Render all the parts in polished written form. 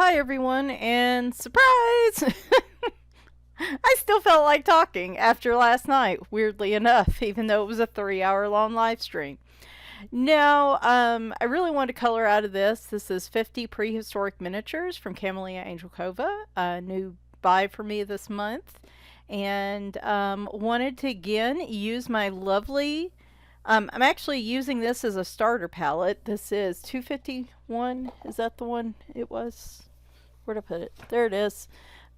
Hi everyone, and surprise! I still felt like talking after last night, weirdly enough, even though it was a 3 hour long live stream. Now, I really want to color out of this. This is 50 prehistoric miniatures from Camellia Angel Cova, a new buy for me this month. And wanted to again use my lovely. I'm actually using this as a starter palette. This is 251. Is that the one it was? Where'd I put it? There it is.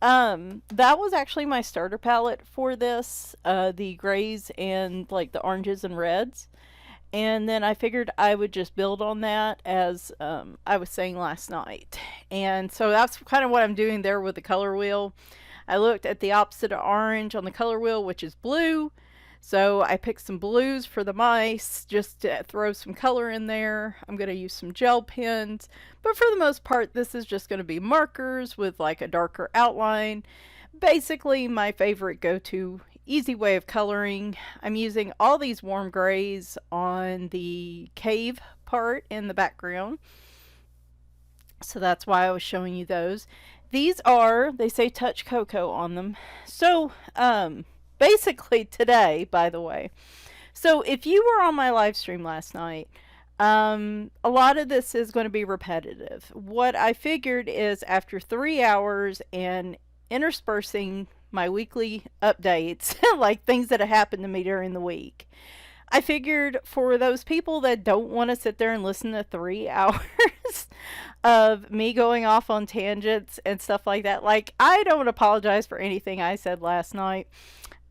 That was actually my starter palette for this, the grays and like the oranges and reds. And then I figured I would just build on that as I was saying last night. And so that's kind of what I'm doing there with the color wheel. I looked at the opposite of orange on the color wheel, which is blue. So I picked some blues for the mice just to throw some color in there. I'm going to use some gel pens, but for the most part this is just going to be markers with like a darker outline. Basically my favorite go-to easy way of coloring. I'm using all these warm grays on the cave part in the background. So that's why I was showing you those. These are, they say touch cocoa on them. So, basically today, by the way. So if you were on my live stream last night, a lot of this is going to be repetitive. What I figured is after 3 hours and interspersing my weekly updates, like things that have happened to me during the week, I figured for those people that don't want to sit there and listen to 3 hours of me going off on tangents and stuff like that, like I don't apologize for anything I said last night.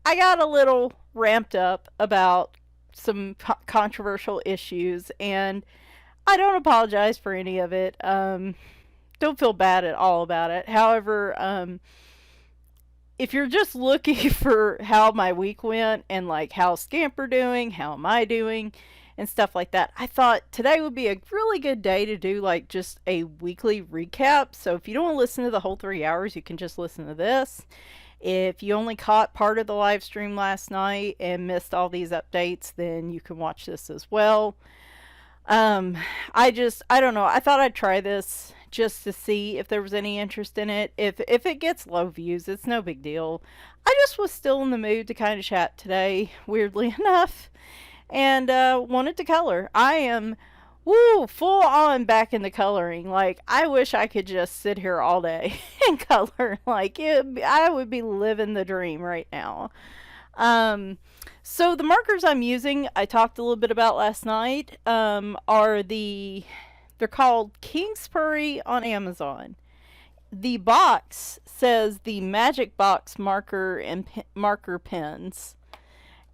I got a little ramped up about some controversial issues, and I don't apologize for any of it. Don't feel bad at all about it. However, if you're just looking for how my week went and like how's Scamper doing, how am I doing, and stuff like that, I thought today would be a really good day to do like just a weekly recap. So if you don't want to listen to the whole 3 hours, you can just listen to this. If you only caught part of the live stream last night and missed all these updates, then you can watch this as well. I don't know. I thought I'd try this just to see if there was any interest in it. If it gets low views, it's no big deal. I just was still in the mood to kind of chat today, weirdly enough, and wanted to color. I am full on back into coloring. Like, I wish I could just sit here all day and color. Like, I would be living the dream right now. So the markers I'm using, I talked a little bit about last night, they're called kinspory on Amazon. The box says the Magic Box marker and marker pens,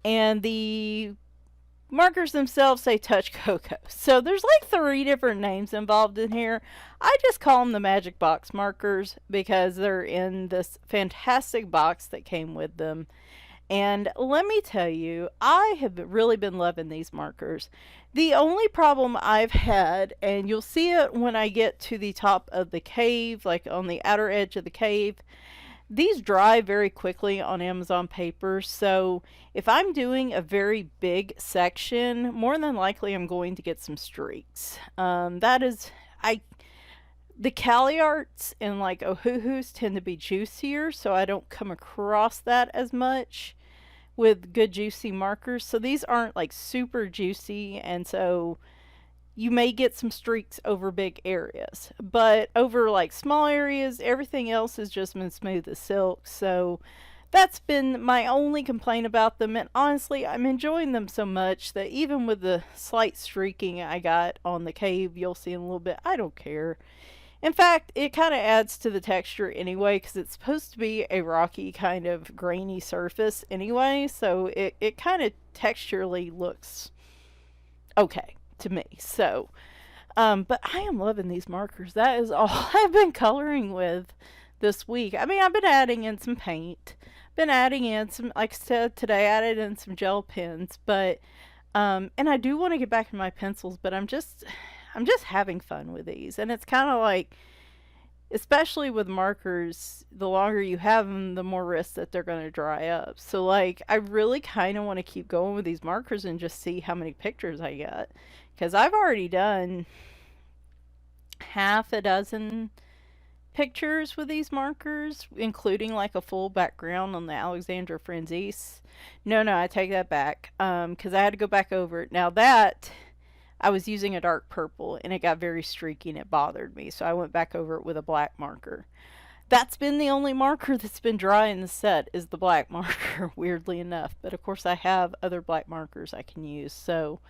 and the markers themselves say touch cocoa. So there's like 3 different names involved in here. I just call them the Magic Box markers because they're in this fantastic box that came with them. And let me tell you, I have really been loving these markers. The only problem I've had, and you'll see it when I get to the top of the cave, like on the outer edge of the cave, these dry very quickly on Amazon paper. So if I'm doing a very big section, more than likely I'm going to get some streaks. The Cali arts and like Ohuhus tend to be juicier, so I don't come across that as much with good juicy markers. So these aren't like super juicy, and so you may get some streaks over big areas, but over like small areas, everything else has just been smooth as silk. So that's been my only complaint about them, and honestly I'm enjoying them so much that even with the slight streaking I got on the cave, you'll see in a little bit, I don't care. In fact, it kind of adds to the texture anyway, because it's supposed to be a rocky kind of grainy surface anyway, so it kind of texturally looks okay to me. So, but I am loving these markers. That is all I've been coloring with this week. I mean, I've been adding in some paint, been adding in some, like I said today, I added in some gel pens, but, and I do want to get back in my pencils, but I'm just having fun with these. And it's kind of like, especially with markers, the longer you have them, the more risk that they're going to dry up. So like, I really kind of want to keep going with these markers and just see how many pictures I get, because I've already done half a dozen pictures with these markers, including like a full background on the Alexandra Franzese. No, I take that back, because I had to go back over it. Now that I was using a dark purple and it got very streaky and it bothered me, so I went back over it with a black marker. That's been the only marker that's been dry in the set, is the black marker, weirdly enough. But of course I have other black markers I can use, so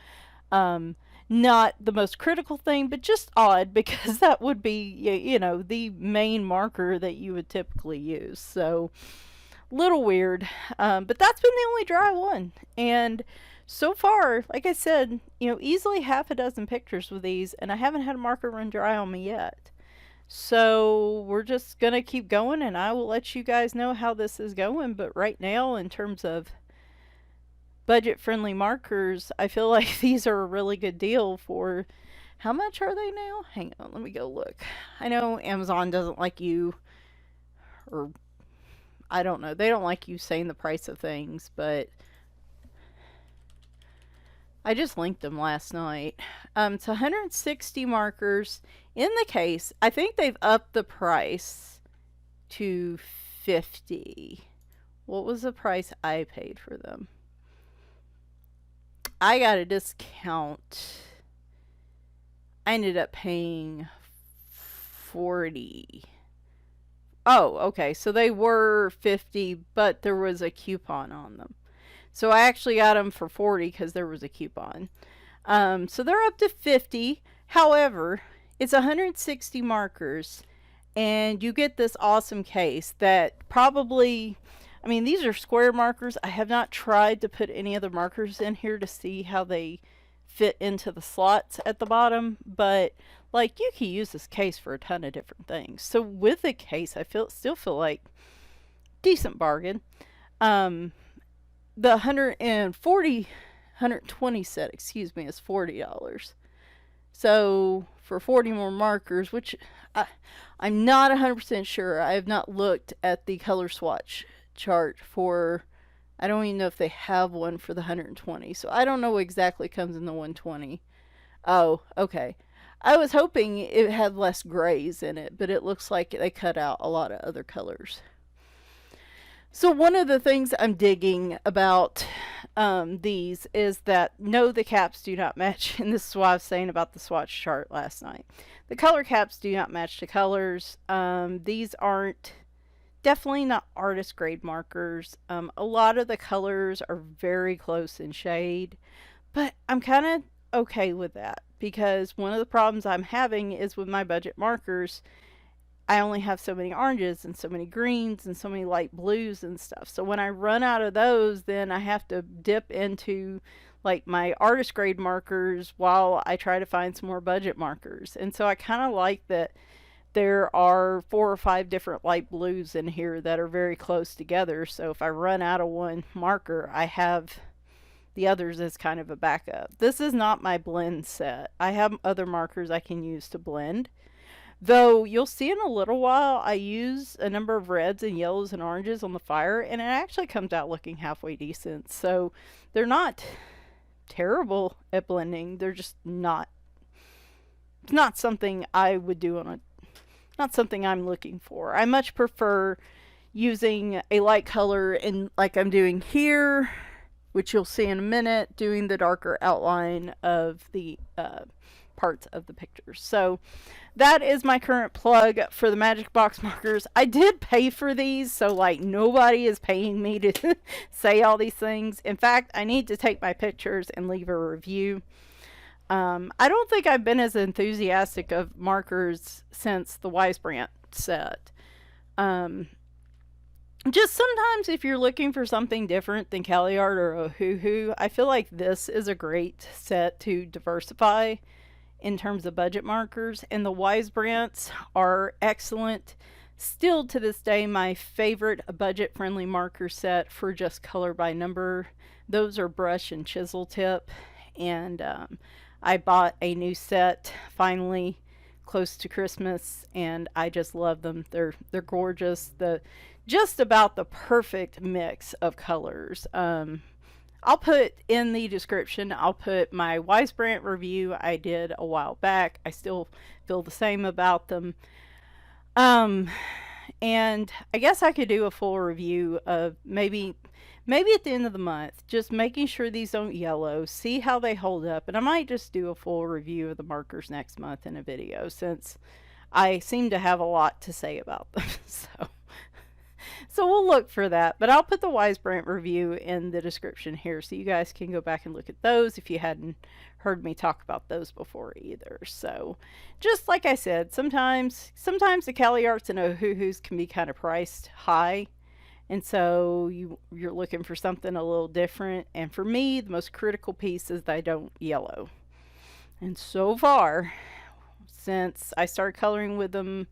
not the most critical thing, but just odd, because that would be, the main marker that you would typically use. So, little weird. But that's been the only dry one. And so far, like I said, easily half a dozen pictures with these, and I haven't had a marker run dry on me yet. So we're just going to keep going, and I will let you guys know how this is going. But right now, in terms of budget-friendly markers, I feel like these are a really good deal for, how much are they now? Hang on, let me go look. I know Amazon doesn't like you, or I don't know, they don't like you saying the price of things, but I just linked them last night. It's 160 markers in the case. I think they've upped the price to 50. What was the price I paid for them? I got a discount. I ended up paying 40. Oh, okay. So they were 50, but there was a coupon on them. So I actually got them for 40 because there was a coupon. So they're up to 50. However, it's 160 markers, and you get this awesome case that probably, I mean, these are square markers. I have not tried to put any other markers in here to see how they fit into the slots at the bottom, but like, you can use this case for a ton of different things. So with the case, I still feel like decent bargain. The 120 set, excuse me, is $40. So for 40 more markers, which I'm not 100% sure. I have not looked at the color swatch chart for, I don't even know if they have one for the 120. So I don't know what exactly comes in the 120. Oh, okay. I was hoping it had less grays in it, but it looks like they cut out a lot of other colors. So one of the things I'm digging about these is that, no, the caps do not match. And this is what I was saying about the swatch chart last night. The color caps do not match the colors. These aren't, definitely not artist grade markers. A lot of the colors are very close in shade, but I'm kind of okay with that, because one of the problems I'm having is with my budget markers, I only have so many oranges and so many greens and so many light blues and stuff. So when I run out of those, then I have to dip into like my artist grade markers while I try to find some more budget markers. And so I kind of like that there are 4 or 5 different light blues in here that are very close together. So if I run out of one marker, I have the others as kind of a backup. This is not my blend set. I have other markers I can use to blend. Though you'll see in a little while, I use a number of reds and yellows and oranges on the fire, and it actually comes out looking halfway decent. So they're not terrible at blending. They're just not, it's not something I would do on a, not something I'm looking for. I much prefer using a light color, and like I'm doing here, which you'll see in a minute, doing the darker outline of the parts of the pictures. So that is my current plug for the Magic Box markers. I did pay for these, so like nobody is paying me to say all these things. In fact, I need to take my pictures and leave a review. I don't think I've been as enthusiastic of markers since the Weisbrand set. Just sometimes if you're looking for something different than Caliart or Ohuhu, I feel like this is a great set to diversify in terms of budget markers. And the Weisbrands are excellent. Still to this day, my favorite budget-friendly marker set for just color by number. Those are brush and chisel tip. And I bought a new set finally close to Christmas, and I just love them. They're gorgeous. Just about the perfect mix of colors. I'll put in the description, I'll put my Weisbrand review I did a while back. I still feel the same about them. Um, and I guess I could do a full review of maybe at the end of the month, just making sure these don't yellow, see how they hold up, and I might just do a full review of the markers next month in a video since I seem to have a lot to say about them. So we'll look for that, but I'll put the Wise Brand review in the description here so you guys can go back and look at those if you hadn't heard me talk about those before either. So just like I said, sometimes the Cali Arts and Ohuhus can be kind of priced high, and so you're looking for something a little different. And for me, the most critical piece is that I don't yellow. And so far, since I started coloring with them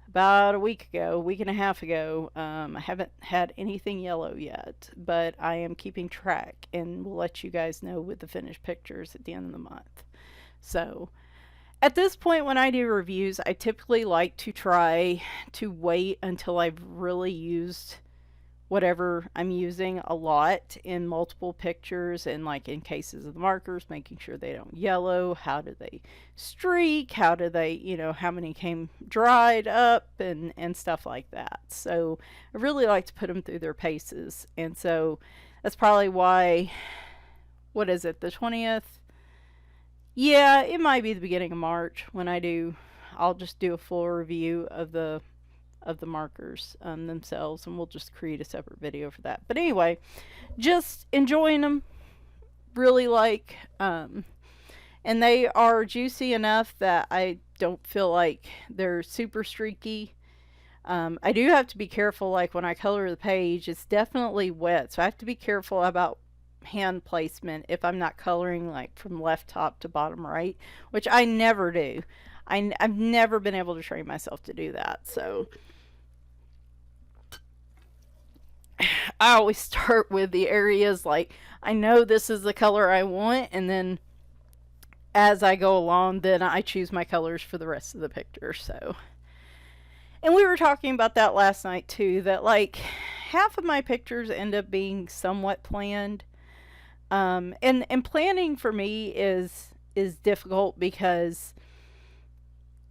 about a week and a half ago, I haven't had anything yellow yet, but I am keeping track and will let you guys know with the finished pictures at the end of the month. So at this point, when I do reviews, I typically like to try to wait until I've really used whatever I'm using a lot in multiple pictures, and like in cases of the markers, making sure they don't yellow, how do they streak, how do they, how many came dried up, and stuff like that. So I really like to put them through their paces, and so that's probably why, what is it, the 20th? Yeah, it might be the beginning of March when I'll just do a full review of the markers themselves, and we'll just create a separate video for that. But anyway, just enjoying them, really like, and they are juicy enough that I don't feel like they're super streaky. I do have to be careful, like when I color the page, it's definitely wet, so I have to be careful about hand placement if I'm not coloring like from left top to bottom right, which I never do. I've never been able to train myself to do that, so I always start with the areas like I know this is the color I want, and then as I go along, then I choose my colors for the rest of the picture. So, and we were talking about that last night too, that like half of my pictures end up being somewhat planned. And planning for me is difficult because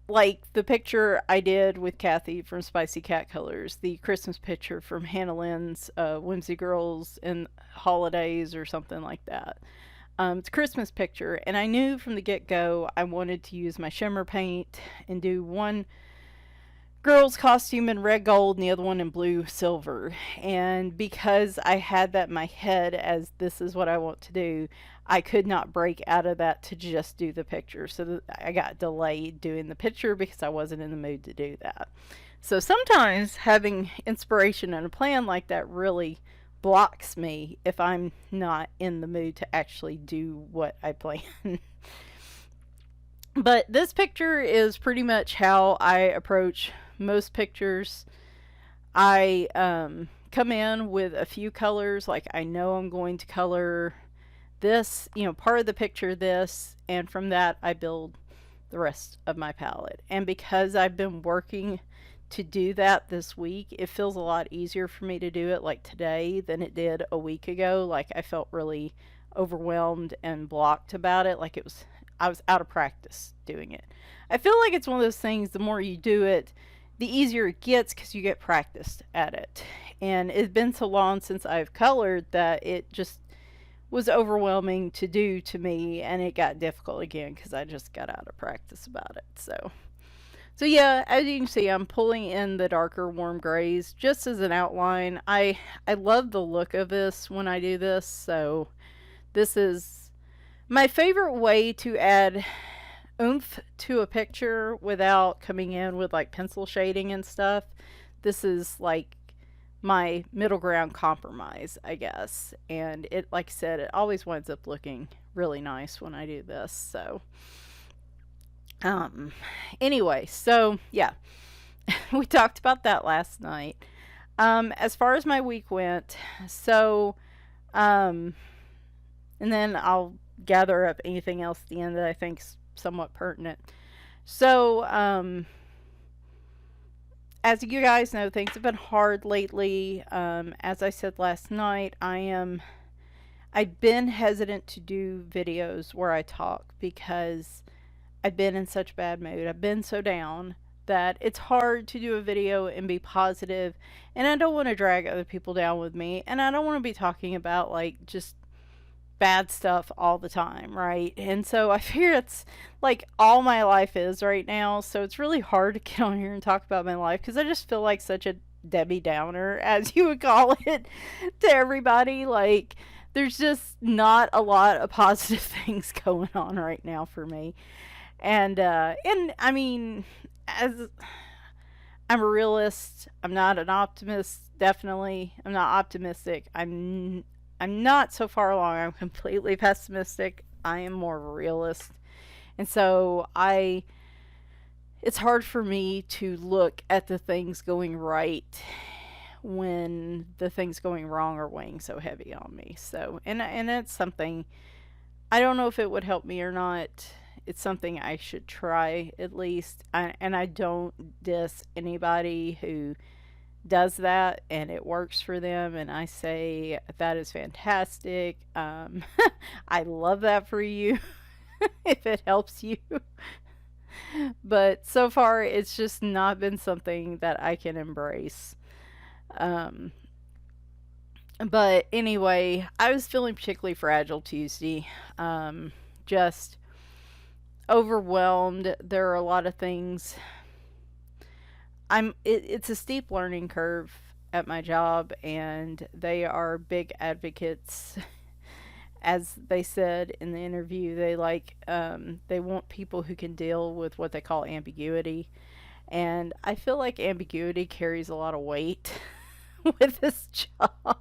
like the picture I did with Kathy from Spicy Cat Colors, the Christmas picture from Hannah Lynn's Whimsy Girls and Holidays or something like that. It's a Christmas picture, and I knew from the get-go I wanted to use my shimmer paint and do one girl's costume in red gold and the other one in blue silver. And because I had that in my head as this is what I want to do, I could not break out of that to just do the picture. So I got delayed doing the picture because I wasn't in the mood to do that. So sometimes having inspiration and a plan like that really blocks me if I'm not in the mood to actually do what I plan. But this picture is pretty much how I approach most pictures. I come in with a few colors, like I know I'm going to color this, part of the picture this, and from that I build the rest of my palette. And because I've been working to do that this week, it feels a lot easier for me to do it like today than it did a week ago. Like I felt really overwhelmed and blocked about it, like I was out of practice doing it. I feel like it's one of those things, the more you do it, the easier it gets because you get practiced at it. And it's been so long since I've colored that it just was overwhelming to do to me, and it got difficult again because I just got out of practice about it. So yeah, as you can see, I'm pulling in the darker warm grays just as an outline. I love the look of this when I do this, so this is my favorite way to add oomph to a picture without coming in with like pencil shading and stuff. This is like my middle ground compromise, I guess. And it, like I said, it always winds up looking really nice when I do this. So anyway, so yeah, we talked about that last night. As far as my week went, so and then I'll gather up anything else at the end that I think's somewhat pertinent. So as you guys know, things have been hard lately. As I said last night, I've been hesitant to do videos where I talk because I've been in such bad mood. I've been so down that it's hard to do a video and be positive, and I don't want to drag other people down with me, and I don't want to be talking about like just bad stuff all the time, right? And so I fear it's like all my life is right now, so it's really hard to get on here and talk about my life because I just feel like such a Debbie Downer, as you would call it, to everybody. Like, there's just not a lot of positive things going on right now for me. And I mean, as I'm a realist, I'm not an optimist. Definitely, I'm not optimistic. I'm not so far along. I'm completely pessimistic. I am more of a realist, and so I. It's hard for me to look at the things going right when the things going wrong are weighing so heavy on me. So, and it's something I don't know if it would help me or not. It's something I should try at least. And I don't diss anybody who does that and it works for them. And I say that is fantastic. I love that for you if it helps you. But so far, it's just not been something that I can embrace. Um, but anyway, I was feeling particularly fragile Tuesday. Just overwhelmed. There are a lot of things. It's a steep learning curve at my job, and they are big advocates. As they said in the interview, they want people who can deal with what they call ambiguity, and I feel like ambiguity carries a lot of weight with this job.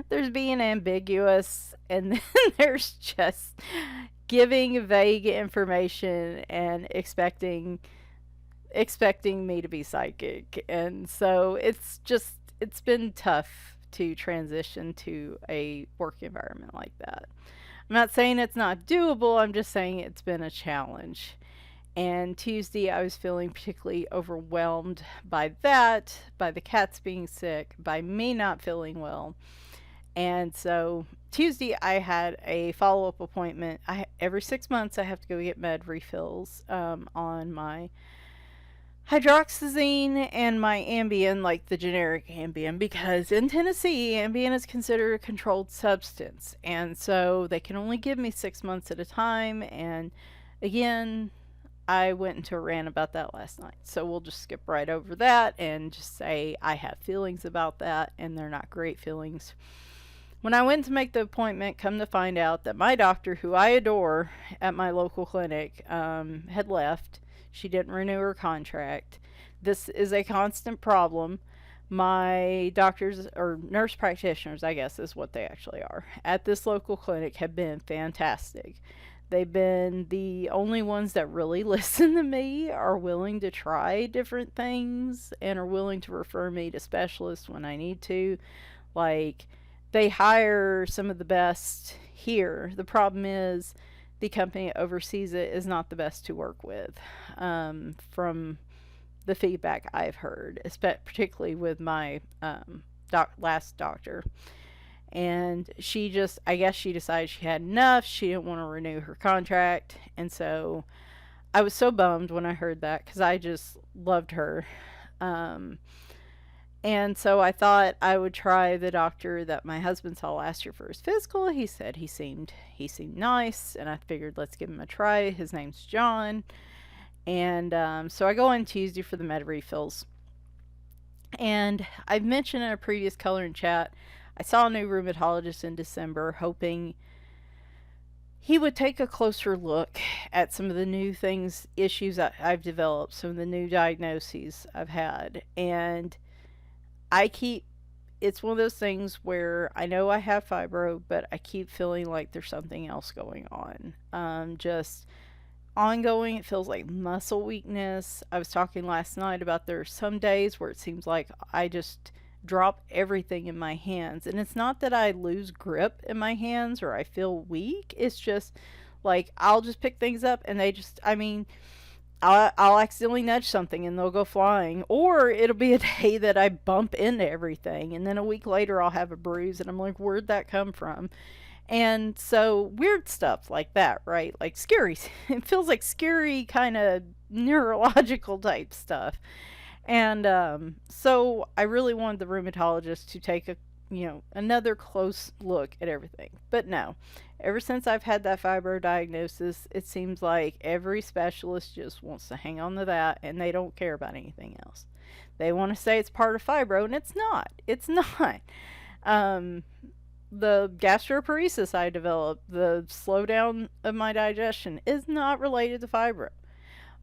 There's being ambiguous, and then there's just giving vague information and expecting me to be psychic. And so it's been tough to transition to a work environment like that. I'm not saying it's not doable, I'm just saying it's been a challenge. And Tuesday, I was feeling particularly overwhelmed by that, by the cats being sick, by me not feeling well. And so Tuesday, I had a follow up appointment. Every 6 months, I have to go get med refills on my hydroxyzine and my Ambien, like the generic Ambien, because in Tennessee, Ambien is considered a controlled substance. And so they can only give me 6 months at a time. And again, I went into a rant about that last night. So we'll just skip right over that and just say I have feelings about that, and they're not great feelings. When I went to make the appointment, come to find out that my doctor, who I adore at my local clinic, had left. She didn't renew her contract. This is a constant problem. My doctors, or nurse practitioners, I guess is what they actually are, at this local clinic have been fantastic. They've been the only ones that really listen to me, are willing to try different things, and are willing to refer me to specialists when I need to. Like, they hire some of the best here. The problem is the company that oversees it is not the best to work with, from the feedback I've heard, particularly with my last doctor. And I guess she decided she had enough. She didn't want to renew her contract. And so I was so bummed when I heard that, because I just loved her. And so I thought I would try the doctor that my husband saw last year for his physical. He said he seemed nice, and I figured let's give him a try. His name's John. And so I go on Tuesday for the med refills. And I've mentioned in a previous coloring chat, I saw a new rheumatologist in December, hoping he would take a closer look at some of the new issues that I've developed, some of the new diagnoses I've had. And it's one of those things where I know I have fibro, but I keep feeling like there's something else going on. Just ongoing, it feels like muscle weakness. I was talking last night about there are some days where it seems like I just drop everything in my hands. And it's not that I lose grip in my hands or I feel weak. It's just like I'll just pick things up and I'll accidentally nudge something and they'll go flying. Or it'll be a day that I bump into everything, and then a week later I'll have a bruise and I'm like, where'd that come from? And so weird stuff like that, right? Like scary. It feels like scary kind of neurological type stuff. And so I really wanted the rheumatologist to take another close look at everything. But no, ever since I've had that fibro diagnosis, it seems like every specialist just wants to hang on to that and they don't care about anything else. They want to say it's part of fibro, and it's not. It's not. Um, the gastroparesis I developed, the slowdown of my digestion, is not related to fibro.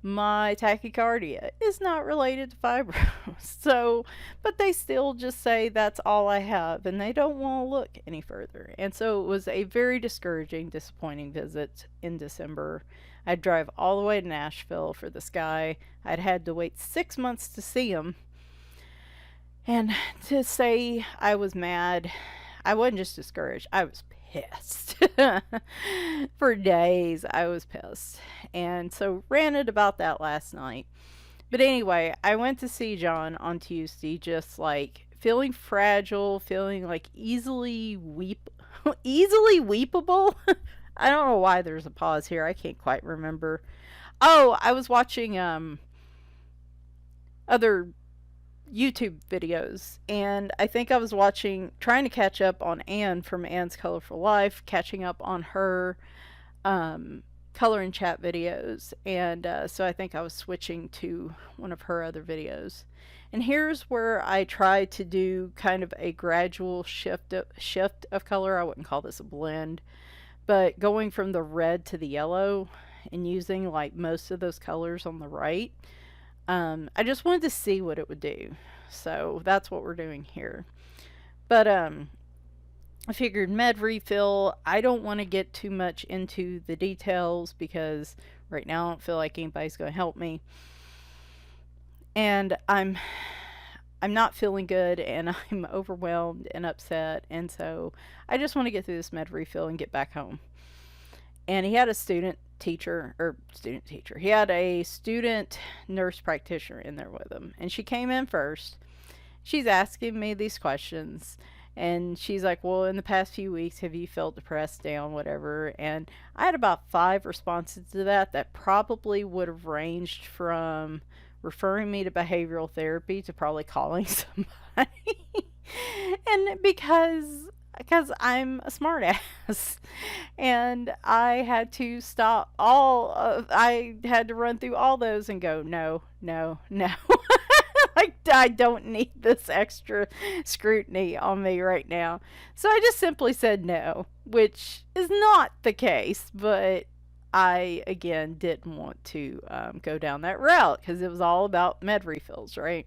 My tachycardia is not related to fibro. So, but they still just say that's all I have and they don't want to look any further. And so it was a very discouraging, disappointing visit in December. I'd drive all the way to Nashville for this guy. I'd had to wait 6 months to see him. And to say I was mad, I wasn't just discouraged, I was pissed. For days, I was pissed. And so ranted about that last night. But anyway, I went to see John on Tuesday, just like feeling fragile, feeling like easily easily weepable. I don't know why there's a pause here. I can't quite remember. Oh, I was watching other YouTube videos, and I think I was trying to catch up on Anne from Anne's Colorful Life, catching up on her color and chat videos, and so I think I was switching to one of her other videos. And here's where I tried to do kind of a gradual shift of color. I wouldn't call this a blend, but going from the red to the yellow and using like most of those colors on the right. I just wanted to see what it would do. So that's what we're doing here. But I figured med refill. I don't want to get too much into the details because right now I don't feel like anybody's going to help me. And I'm not feeling good and I'm overwhelmed and upset, and so I just want to get through this med refill and get back home. And he had a student teacher. He had a student nurse practitioner in there with him. And she came in first. She's asking me these questions. And she's like, well, in the past few weeks, have you felt depressed, down, whatever? And I had about 5 responses to that probably would have ranged from referring me to behavioral therapy to probably calling somebody. And because I'm a smartass, and I had to I had to run through all those and go, no, no, no. Like, I don't need this extra scrutiny on me right now. So I just simply said no, which is not the case, but I, again, didn't want to go down that route because it was all about med refills, right?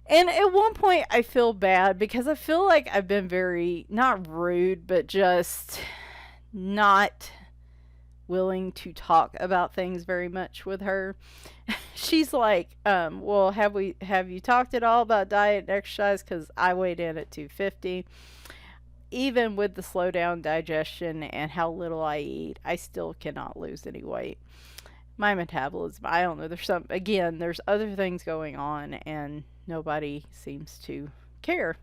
And at one point, I feel bad because I feel like I've been very, not rude, but just not willing to talk about things very much with her. She's like, well, have you talked at all about diet and exercise? Because I weighed in at 250. Even with the slow down digestion and how little I eat, I still cannot lose any weight. My metabolism, I don't know, there's other things going on, and nobody seems to care,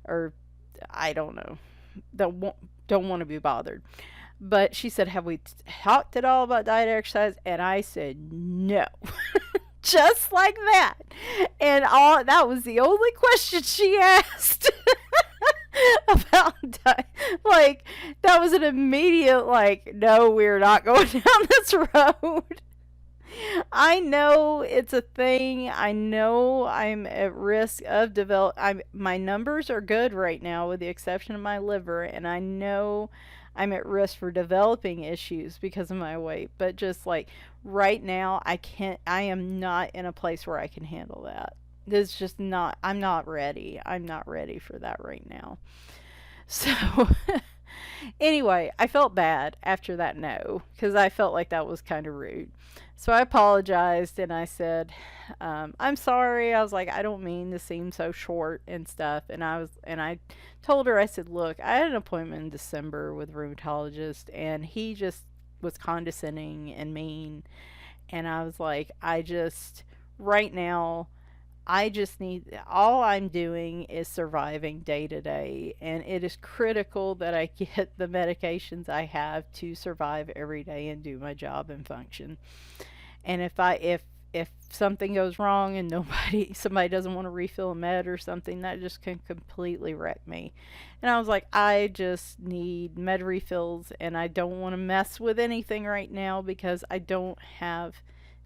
or I don't know, don't want to be bothered. But she said, have we talked at all about diet exercise? And I said no. Just like that. And that was the only question she asked. About diet. Like, that was an immediate, like, no, we're not going down this road. I know it's a thing. I know I'm at risk of my numbers are good right now with the exception of my liver, and I know I'm at risk for developing issues because of my weight. But just like right now, I am not in a place where I can handle that. It's just not, I'm not ready. I'm not ready for that right now. So anyway, I felt bad after that no, because I felt like that was kind of rude. So I apologized and I said, I'm sorry. I was like, I don't mean to seem so short and stuff. And I told her, I said, look, I had an appointment in December with a rheumatologist, and he just was condescending and mean. And I was like, right now, I just need, all I'm doing is surviving day to day, and it is critical that I get the medications I have to survive every day and do my job and function. And if something goes wrong and somebody doesn't want to refill a med or something, that just can completely wreck me. And I was like, I just need med refills, and I don't want to mess with anything right now because I don't have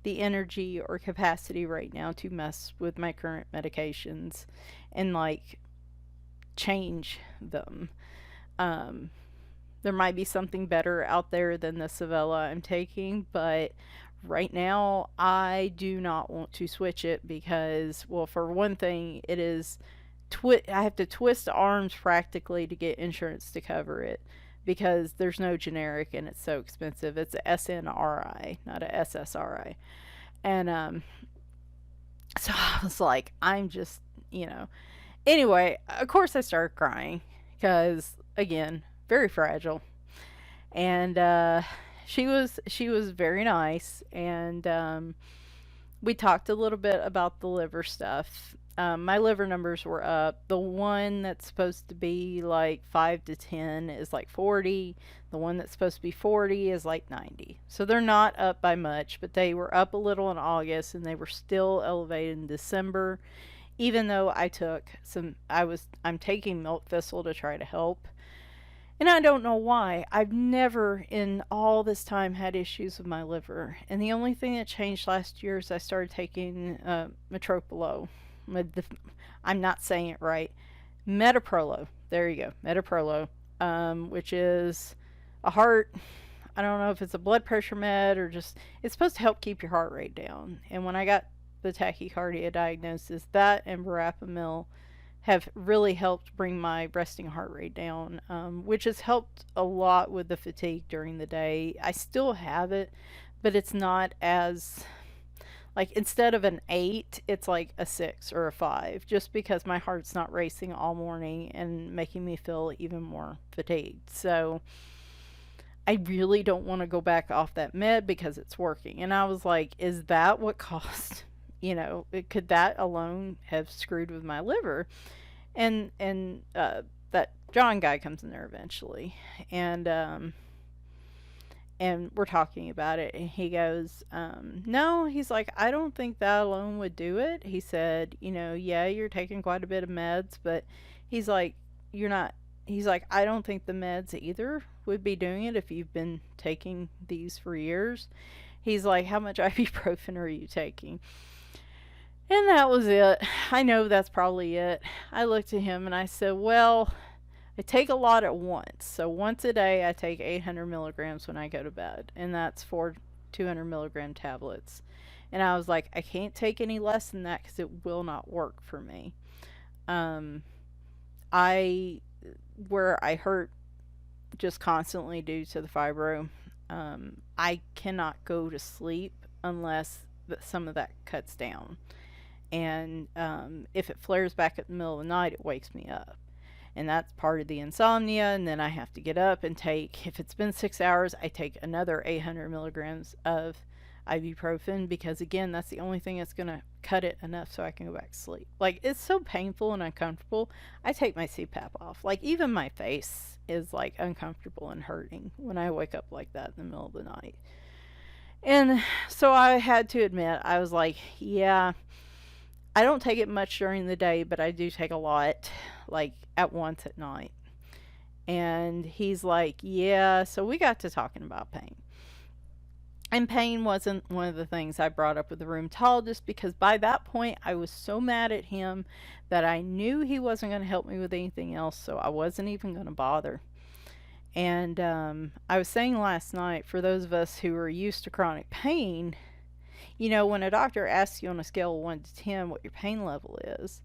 the energy or capacity right now to mess with my current medications and like change them. Um, there might be something better out there than the Savella I'm taking, but right now I do not want to switch it because, well, for one thing, it is I have to twist arms practically to get insurance to cover it because there's no generic and it's so expensive. It's a SNRI, not a SSRI. And so I was like, I'm just, you know. Anyway, of course I started crying because again, very fragile. And she was very nice, and we talked a little bit about the liver stuff. My liver numbers were up. The one that's supposed to be like 5 to 10 is like 40. The one that's supposed to be 40 is like 90. So they're not up by much, but they were up a little in August and they were still elevated in December. Even though I'm taking milk thistle to try to help. And I don't know why. I've never in all this time had issues with my liver. And the only thing that changed last year is I started taking metropolo. I'm not saying it right. Metaprolo. There you go. Metaprolo. Which is a heart. I don't know if it's a blood pressure med or just. It's supposed to help keep your heart rate down. And when I got the tachycardia diagnosis, that and verapamil have really helped bring my resting heart rate down, which has helped a lot with the fatigue during the day. I still have it, but it's not as, like, instead of an 8, it's like a 6 or a 5, just because my heart's not racing all morning and making me feel even more fatigued. So I really don't want to go back off that med because it's working. And I was like, is that what caused, could that alone have screwed with my liver? And that John guy comes in there eventually, and we're talking about it, and he goes, no, he's like, I don't think that alone would do it. He said, yeah, you're taking quite a bit of meds, but he's like, you're not. He's like, I don't think the meds either would be doing it if you've been taking these for years. He's like, how much ibuprofen are you taking? And that was it. I know that's probably it. I looked at him and I said, well, I take a lot at once. So once a day, I take 800 milligrams when I go to bed. And that's 4 200 milligram tablets. And I was like, I can't take any less than that because it will not work for me. Where I hurt just constantly due to the fibro, I cannot go to sleep unless some of that cuts down. And if it flares back at the middle of the night, it wakes me up. And that's part of the insomnia. And then I have to get up and take, if it's been 6 hours, I take another 800 milligrams of ibuprofen because, again, that's the only thing that's going to cut it enough so I can go back to sleep. Like, it's so painful and uncomfortable. I take my CPAP off. Like, even my face is, like, uncomfortable and hurting when I wake up like that in the middle of the night. And so I had to admit, I was like, yeah, I don't take it much during the day, but I do take a lot, like, at once at night. And he's like, yeah, so we got to talking about pain. And pain wasn't one of the things I brought up with the rheumatologist because by that point I was so mad at him that I knew he wasn't going to help me with anything else, so I wasn't even going to bother. And I was saying last night, for those of us who are used to chronic pain, when a doctor asks you on a scale of 1 to 10 what your pain level is,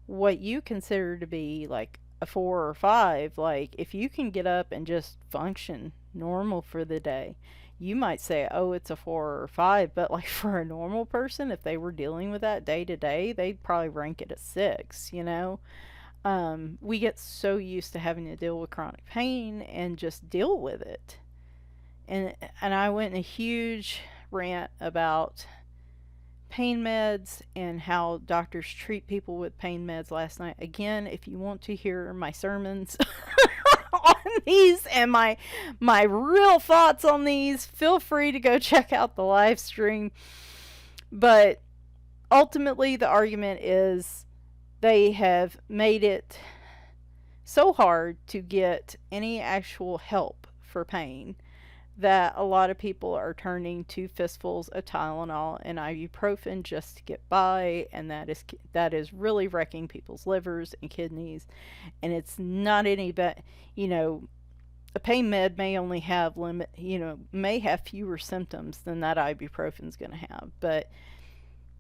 what you consider to be like a 4 or 5, like if you can get up and just function normal for the day, you might say, oh, it's a 4 or 5, but like for a normal person, if they were dealing with that day to day, they'd probably rank it a 6, We get so used to having to deal with chronic pain and just deal with it. And I went in a huge rant about pain meds and how doctors treat people with pain meds last night. Again, if you want to hear my sermons on these and my real thoughts on these, feel free to go check out the live stream. But ultimately, the argument is they have made it so hard to get any actual help for pain that a lot of people are turning to fistfuls of Tylenol and ibuprofen just to get by, and that is really wrecking people's livers and kidneys. And it's not any better. A pain med may only have may have fewer symptoms than that ibuprofen's going to have, but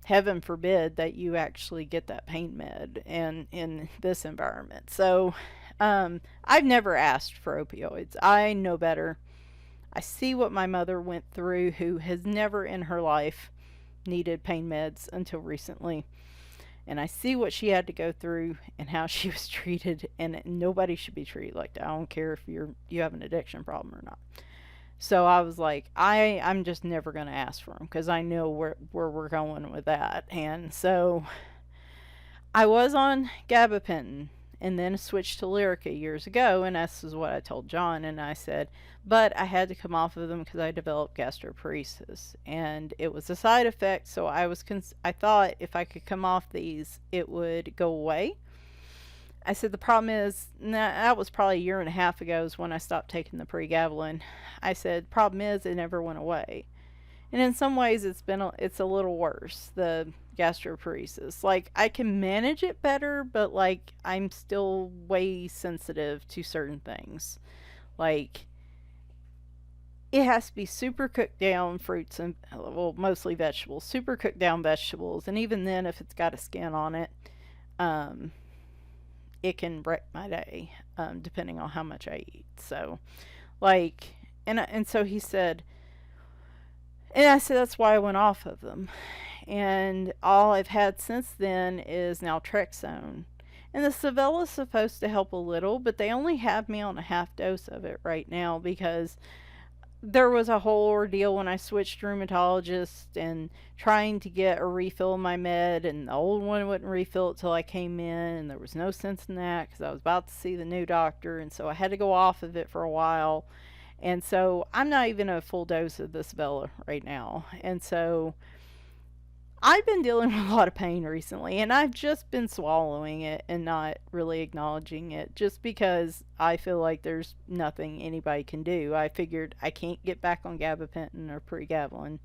heaven forbid that you actually get that pain med and in this environment. So I've never asked for opioids. I know better. I see what my mother went through, who has never in her life needed pain meds until recently. And I see what she had to go through and how she was treated, and nobody should be treated like that. I don't care if you have an addiction problem or not. So I was like, I'm just never going to ask for them because I know where we're going with that. And so I was on gabapentin and then switched to Lyrica years ago, and this is what I told John, and I said, but I had to come off of them because I developed gastroparesis, and it was a side effect, so I thought if I could come off these, it would go away. I said the problem is, that was probably a year and a half ago is when I stopped taking the pregabalin. I said, problem is, it never went away. And in some ways, it's a little worse, the gastroparesis. Like, I can manage it better, but, like, I'm still way sensitive to certain things. Like, it has to be super cooked down fruits and, well, mostly vegetables. Super cooked down vegetables. And even then, if it's got a skin on it, it can wreck my day, depending on how much I eat. So, like, and so he said, and I said, that's why I went off of them. And all I've had since then is naltrexone. And the Savella is supposed to help a little, but they only have me on a half dose of it right now because there was a whole ordeal when I switched rheumatologists and trying to get a refill of my med, and the old one wouldn't refill it till I came in, and there was no sense in that because I was about to see the new doctor, and so I had to go off of it for a while. And so I'm not even a full dose of this Bella right now. And so I've been dealing with a lot of pain recently, and I've just been swallowing it and not really acknowledging it just because I feel like there's nothing anybody can do. I figured I can't get back on gabapentin or pregabalin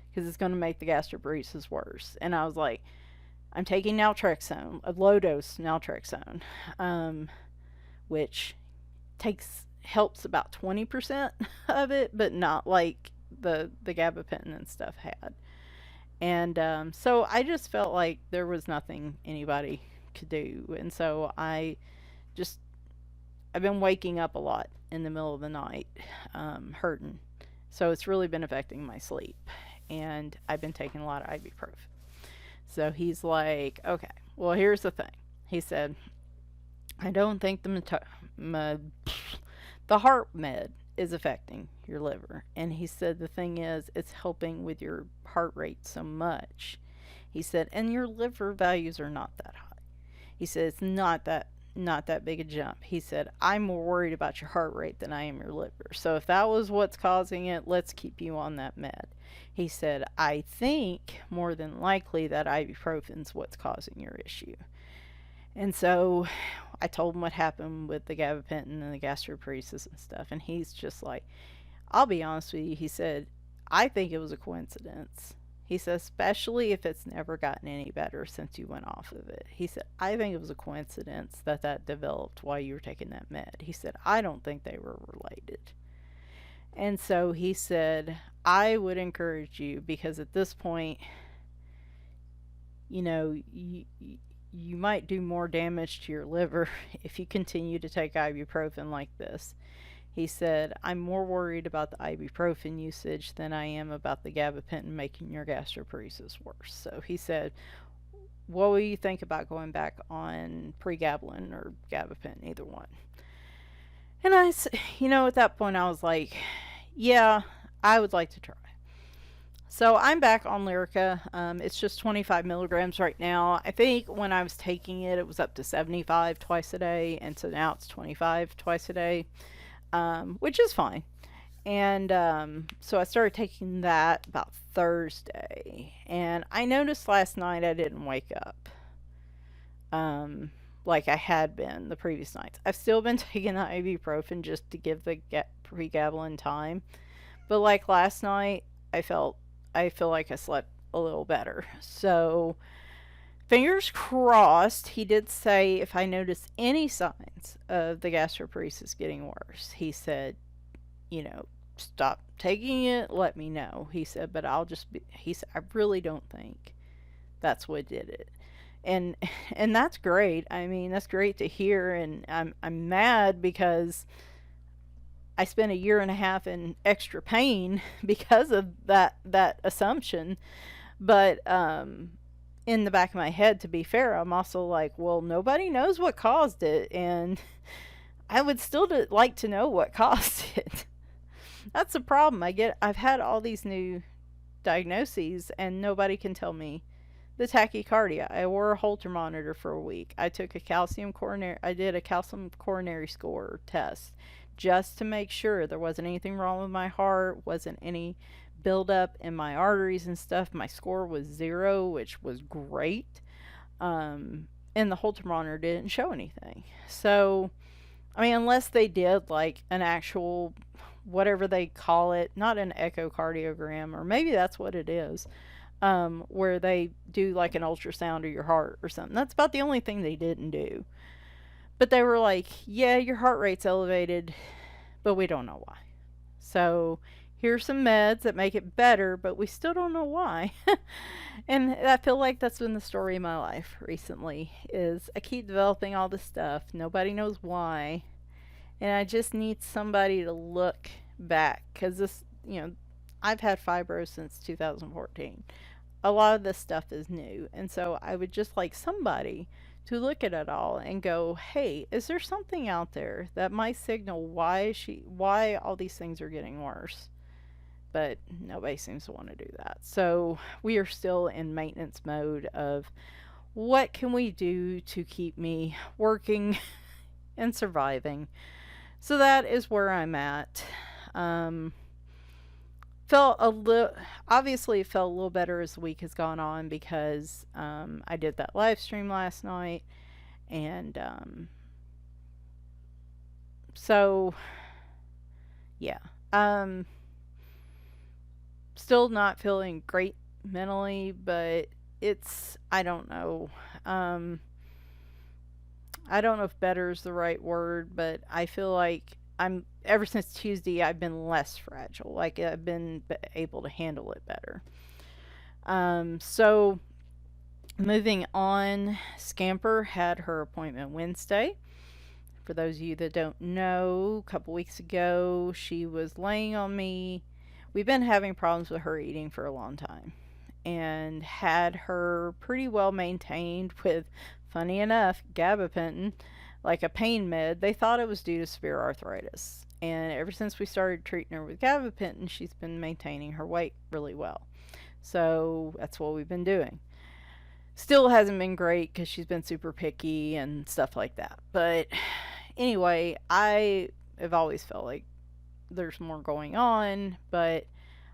because it's going to make the gastroparesis worse. And I was like, I'm taking naltrexone, a low dose naltrexone, which helps about 20% of it, but not like the gabapentin and stuff had. And so I just felt like there was nothing anybody could do. And so I've been waking up a lot in the middle of the night, hurting. So it's really been affecting my sleep. And I've been taking a lot of ibuprofen. So he's like, okay, well, here's the thing. He said, I don't think the heart med is affecting your liver. And he said the thing is, it's helping with your heart rate so much. He said, and your liver values are not that high. He said, it's not that big a jump. He said, I'm more worried about your heart rate than I am your liver. So if that was what's causing it, let's keep you on that med. He said, I think more than likely that ibuprofen's what's causing your issue. And so I told him what happened with the gabapentin and the gastroparesis and stuff. And he's just like, I'll be honest with you. He said, I think it was a coincidence. He said, especially if it's never gotten any better since you went off of it. He said, I think it was a coincidence that developed while you were taking that med. He said, I don't think they were related. And so he said, I would encourage you, because at this point, you might do more damage to your liver if you continue to take ibuprofen like this. He said, I'm more worried about the ibuprofen usage than I am about the gabapentin making your gastroparesis worse. So he said, what will you think about going back on pregabalin or gabapentin, either one? And at that point I was like, yeah, I would like to try. So I'm back on Lyrica. It's just 25 milligrams right now. I think when I was taking it, it was up to 75 twice a day, and so now it's 25 twice a day, which is fine. And so I started taking that about Thursday, and I noticed last night I didn't wake up like I had been the previous nights. I've still been taking the ibuprofen just to give the pregabalin time, but like last night, I feel like I slept a little better. So fingers crossed. He did say if I notice any signs of the gastroparesis getting worse, he said, you know, stop taking it, let me know. He said, but I'll just be, he said, I really don't think that's what did it. And and that's great. I mean, that's great to hear, and I'm mad because I spent a year and a half in extra pain because of that assumption. But in the back of my head, to be fair, I'm also like, well, nobody knows what caused it, and I would still like to know what caused it. That's the problem. I've had all these new diagnoses, and nobody can tell me the tachycardia. I wore a Holter monitor for a week. I did a calcium coronary score test just to make sure there wasn't anything wrong with my heart, wasn't any buildup in my arteries and stuff. My score was 0, which was great. And the Holter monitor didn't show anything. So, I mean, unless they did like an actual, whatever they call it, not an echocardiogram, or maybe that's what it is, where they do like an ultrasound of your heart or something. That's about the only thing they didn't do. But they were like, yeah, your heart rate's elevated, but we don't know why. So here's some meds that make it better, but we still don't know why. And I feel like that's been the story of my life recently, is I keep developing all this stuff. Nobody knows why. And I just need somebody to look back, because this, I've had fibro since 2014. A lot of this stuff is new. And so I would just like somebody to look at it all and go, hey, is there something out there that might signal why all these things are getting worse? But nobody seems to want to do that. So we are still in maintenance mode of what can we do to keep me working and surviving. So that is where I'm at. Felt a little, obviously it felt a little better as the week has gone on, because I did that live stream last night, and so yeah, still not feeling great mentally, but I don't know, I don't know if better is the right word, but I feel like ever since Tuesday, I've been less fragile. Like, I've been able to handle it better. So moving on, Scamper had her appointment Wednesday. For those of you that don't know, a couple weeks ago, she was laying on me. We've been having problems with her eating for a long time, and had her pretty well maintained with, funny enough, gabapentin, like a pain med. They thought it was due to severe arthritis. And ever since we started treating her with gabapentin, she's been maintaining her weight really well. So that's what we've been doing. Still hasn't been great because she's been super picky and stuff like that. But anyway, I have always felt like there's more going on, but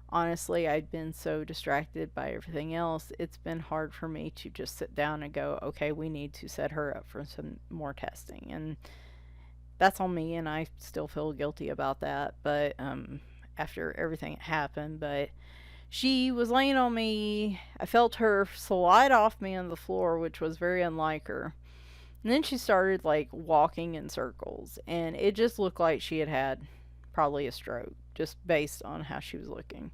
honestly, I've been so distracted by everything else, it's been hard for me to just sit down and go, okay, we need to set her up for some more testing. And that's on me, and I still feel guilty about that, but after everything that happened. But she was laying on me. I felt her slide off me on the floor, which was very unlike her. And then she started like walking in circles, and it just looked like she had probably a stroke, just based on how she was looking.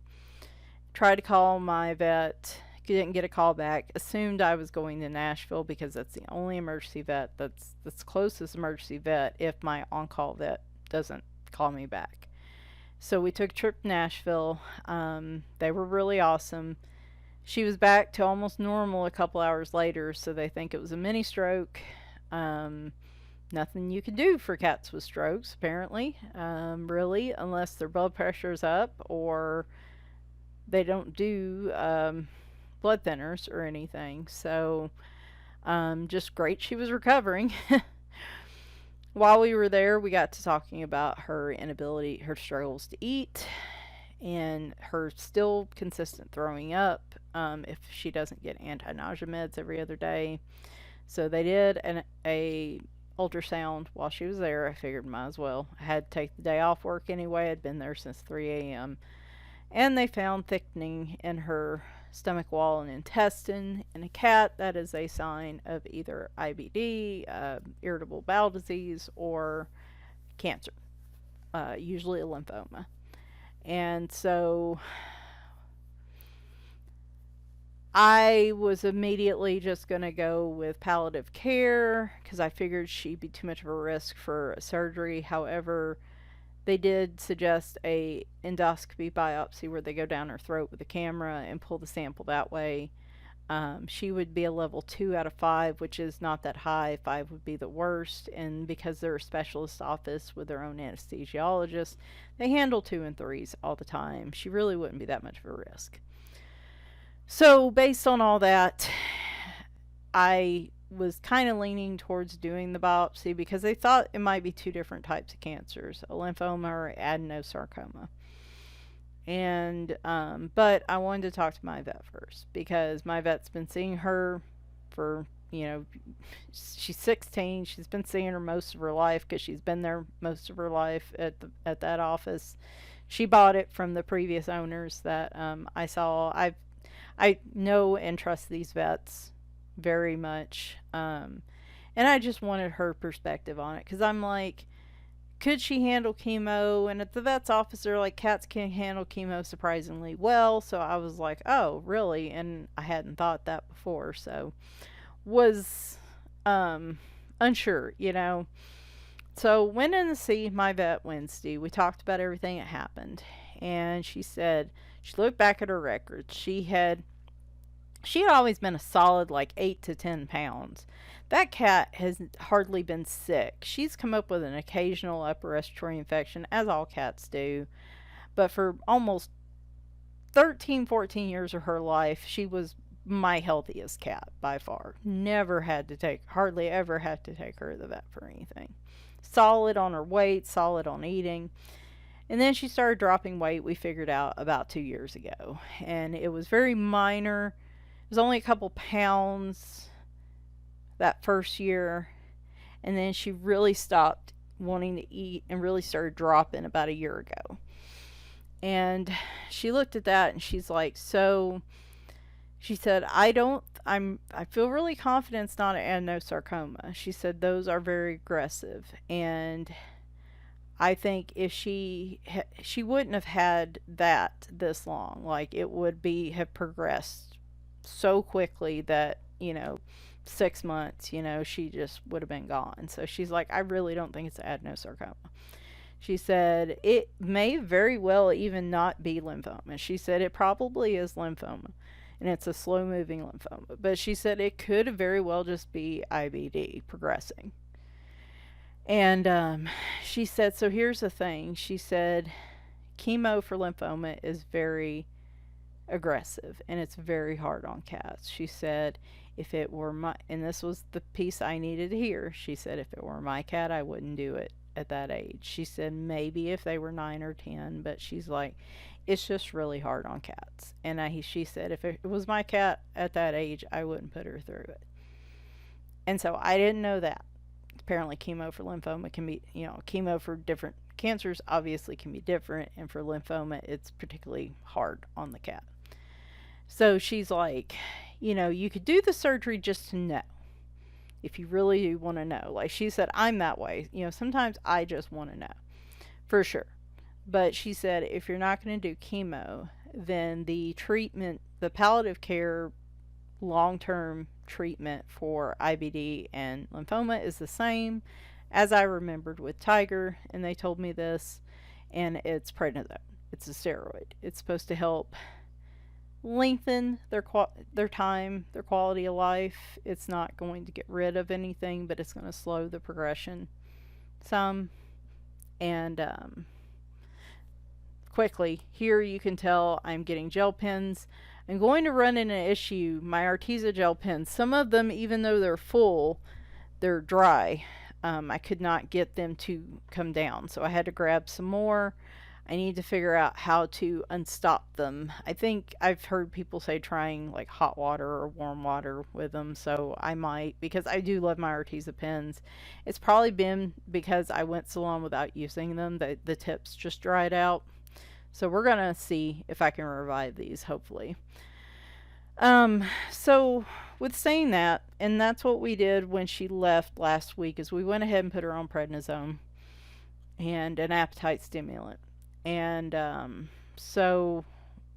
Tried to call my vet, didn't get a call back. Assumed I was going to Nashville because that's the only emergency vet that's closest emergency vet if my on-call vet doesn't call me back. So we took a trip to Nashville. They were really awesome. She was back to almost normal a couple hours later, so they think it was a mini stroke. Nothing you can do for cats with strokes, apparently, really, unless their blood pressure is up or they don't do blood thinners or anything. So just great she was recovering. While we were there, we got to talking about her inability, her struggles to eat, and her still consistent throwing up if she doesn't get anti-nausea meds every other day. So they did a ultrasound while she was there. I figured might as well. I had to take the day off work anyway. I'd been there since 3 a.m. And they found thickening in her stomach wall and intestine. In a cat, that is a sign of either IBD, irritable bowel disease, or cancer, usually a lymphoma. And so I was immediately just going to go with palliative care because I figured she'd be too much of a risk for a surgery. However, they did suggest a endoscopy biopsy where they go down her throat with a camera and pull the sample that way. She would be a level 2 out of 5, which is not that high. 5 would be the worst. And because they're a specialist office with their own anesthesiologist, they handle 2 and 3s all the time. She really wouldn't be that much of a risk. So based on all that, I was kind of leaning towards doing the biopsy because they thought it might be 2 different types of cancers, a lymphoma or adenosarcoma. And but I wanted to talk to my vet first because my vet's been seeing her for, she's 16. She's been seeing her most of her life because she's been there most of her life at that office. She bought it from the previous owners that I saw. I know and trust these vets very much. And I just wanted her perspective on it because I'm like, could she handle chemo? And at the vet's office, they're like, cats can handle chemo surprisingly well. So I was like, oh, really? And I hadn't thought that before. So was unsure, So went in to see my vet Wednesday. We talked about everything that happened. And she said, she looked back at her records. She had always been a solid like 8 to 10 pounds. That cat has hardly been sick. She's come up with an occasional upper respiratory infection, as all cats do. But for almost 13, 14 years of her life, she was my healthiest cat by far. Hardly ever had to take her to the vet for anything. Solid on her weight, solid on eating. And then she started dropping weight, we figured out, about 2 years ago. And it was very minor. It was only a couple pounds that first year. And then she really stopped wanting to eat and really started dropping about a year ago. And she looked at that and she's like, so she said, I feel really confident it's not an adenosarcoma. She said those are very aggressive, and I think if she wouldn't have had that this long. Like it would have progressed so quickly that 6 months, she just would have been gone. So she's like, I really don't think it's adenosarcoma. She said it may very well even not be lymphoma. She said it probably is lymphoma, and it's a slow moving lymphoma. But she said it could very well just be IBD progressing. And she said, so here's the thing. She said chemo for lymphoma is very aggressive and it's very hard on cats. She said if it were and this was the piece I needed to hear. She said if it were my cat, I wouldn't do it at that age. She said maybe if they were 9 or 10, but she's like, it's just really hard on cats. And she said if it was my cat at that age, I wouldn't put her through it. And so I didn't know that. Apparently chemo for lymphoma can be, chemo for different cancers obviously can be different, and for lymphoma it's particularly hard on the cat. So she's like, you could do the surgery just to know, if you really want to know. Like she said, I'm that way. Sometimes I just want to know for sure. But she said if you're not going to do chemo, then the treatment, the palliative care long-term treatment for IBD and lymphoma is the same as I remembered with Tiger, and they told me this, and it's prednisone. It's a steroid. It's supposed to help lengthen their time, their quality of life. It's not going to get rid of anything, but it's going to slow the progression some. And of quickly. Here you can tell I'm getting gel pens. I'm going to run into an issue. My Arteza gel pens, some of them, even though they're full, they're dry. I could not get them to come down, so I had to grab some more. I need to figure out how to unstop them. I think I've heard people say trying like hot water or warm water with them, so I might, because I do love my Arteza pens. It's probably been because I went so long without using them that the tips just dried out. So we're gonna see if I can revive these, hopefully. So with saying that, and that's what we did when she left last week, is we went ahead and put her on prednisone and an appetite stimulant. And so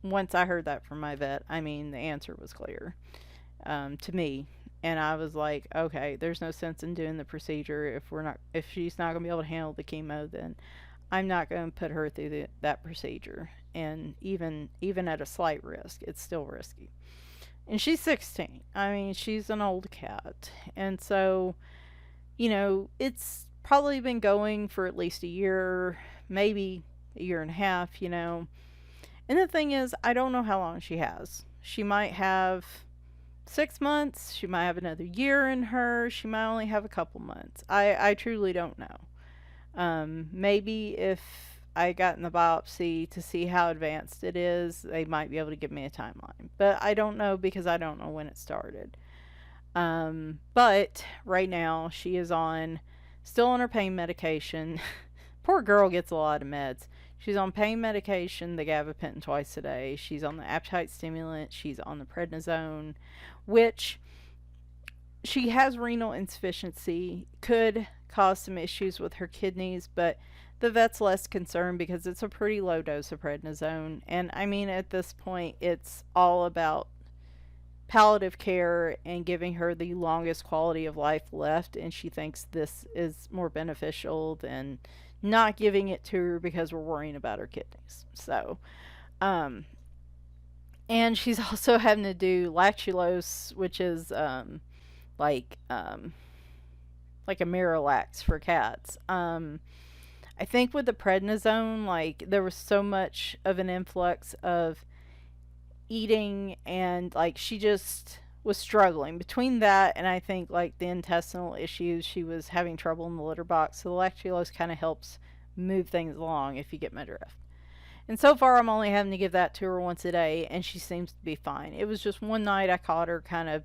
once I heard that from my vet, I mean, the answer was clear to me. And I was like, okay, there's no sense in doing the procedure if she's not gonna be able to handle the chemo, then I'm not going to put her through that procedure. And even at a slight risk, it's still risky. And she's 16. I mean, she's an old cat. And so, it's probably been going for at least a year, maybe a year and a half, And the thing is, I don't know how long she has. She might have 6 months. She might have another year in her. She might only have a couple months. I truly don't know. Maybe if I got in the biopsy to see how advanced it is, they might be able to give me a timeline. But I don't know, because I don't know when it started. But right now she is still on her pain medication. Poor girl gets a lot of meds. She's on pain medication, the gabapentin, twice a day. She's on the appetite stimulant. She's on the prednisone, which she has renal insufficiency, could cause some issues with her kidneys, but the vet's less concerned because it's a pretty low dose of prednisone. And I mean, at this point, it's all about palliative care and giving her the longest quality of life left, and she thinks this is more beneficial than not giving it to her because we're worrying about her kidneys. So, and she's also having to do lactulose, which is like a Miralax for cats. I think with the prednisone, like, there was so much of an influx of eating, and like she just was struggling between that, and I think like the intestinal issues, she was having trouble in the litter box. So the lactulose kind of helps move things along, if you get my drift. And so far I'm only having to give that to her once a day, and she seems to be fine. It was just one night I caught her kind of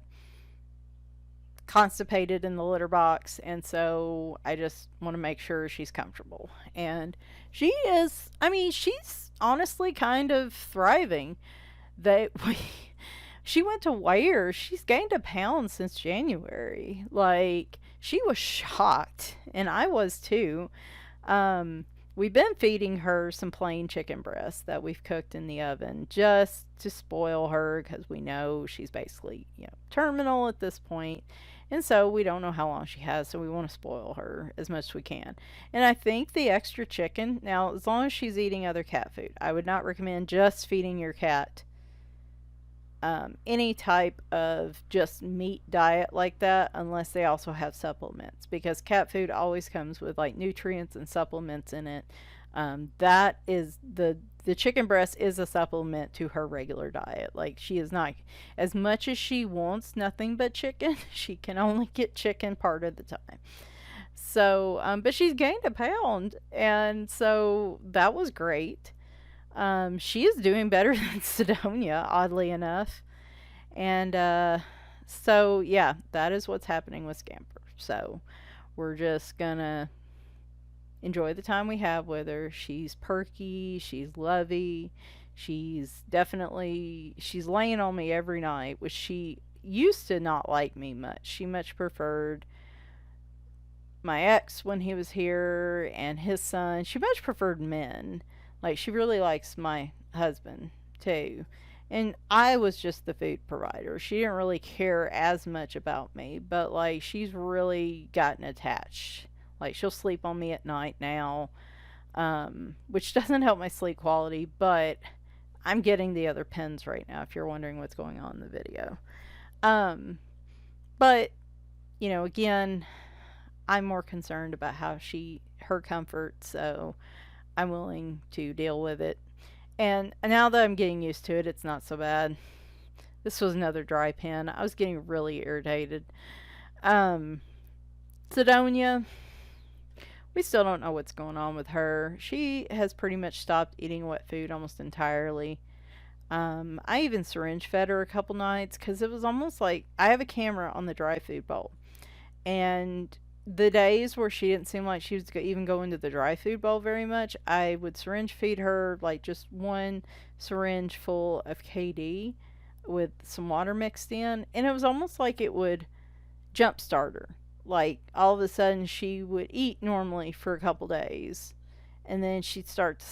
constipated in the litter box, and so I just want to make sure she's comfortable. And she is, I mean, she's honestly kind of thriving. She went to weigh her. She's gained a pound since January. Like, she was shocked, and I was too. We've been feeding her some plain chicken breasts that we've cooked in the oven just to spoil her, because we know she's basically, terminal at this point. And so we don't know how long she has, so we want to spoil her as much as we can. And I think the extra chicken, now, as long as she's eating other cat food, I would not recommend just feeding your cat any type of just meat diet like that, unless they also have supplements, because cat food always comes with like nutrients and supplements in it. That is the chicken breast is a supplement to her regular diet. Like, she is not, as much as she wants nothing but chicken, she can only get chicken part of the time. So, but she's gained a pound, and so that was great. She is doing better than Sidonia, oddly enough. And so, yeah, that is what's happening with Scamper. So we're just gonna enjoy the time we have with her. She's perky, she's lovey, she's laying on me every night, which she used to not like me much. She much preferred my ex when he was here and his son. She much preferred men. Like, she really likes my husband too. And I was just the food provider. She didn't really care as much about me, but like, she's really gotten attached. Like, she'll sleep on me at night now, which doesn't help my sleep quality, but I'm getting the other pens right now, if you're wondering what's going on in the video. But, again, I'm more concerned about her comfort, so I'm willing to deal with it. And now that I'm getting used to it, it's not so bad. This was another dry pen. I was getting really irritated. Um, Sidonia, we still don't know what's going on with her. She has pretty much stopped eating wet food almost entirely. I even syringe fed her a couple nights because it was almost like I have a camera on the dry food bowl. And the days where she didn't seem like she was even going to the dry food bowl very much, I would syringe feed her like just one syringe full of KD with some water mixed in. And it was almost like it would jumpstart her. Like all of a sudden she would eat normally for a couple days, and then she'd start to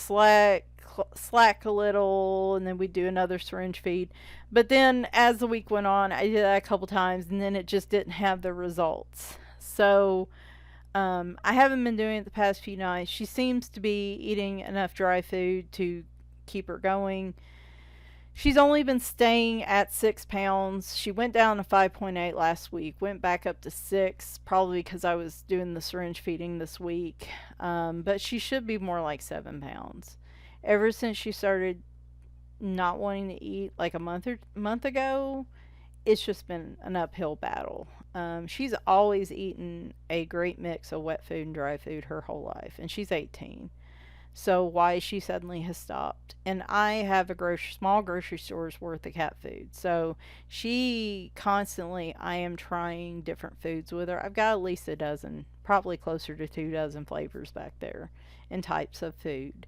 slack a little, and then we'd do another syringe feed. But then as the week went on, I did that a couple times, and then it just didn't have the results. So I haven't been doing it the past few nights. She seems to be eating enough dry food to keep her going. She's only been staying at 6 pounds. She went down to 5.8 last week, went back up to 6, probably because I was doing the syringe feeding this week. But she should be more like 7 pounds. Ever since she started not wanting to eat like a month ago, it's just been an uphill battle. She's always eaten a great mix of wet food and dry food her whole life, and she's 18. So why she suddenly has stopped. And I have a small grocery store's worth of cat food. So she constantly, I am trying different foods with her. I've got at least a dozen, probably closer to 2 dozen flavors back there and types of food.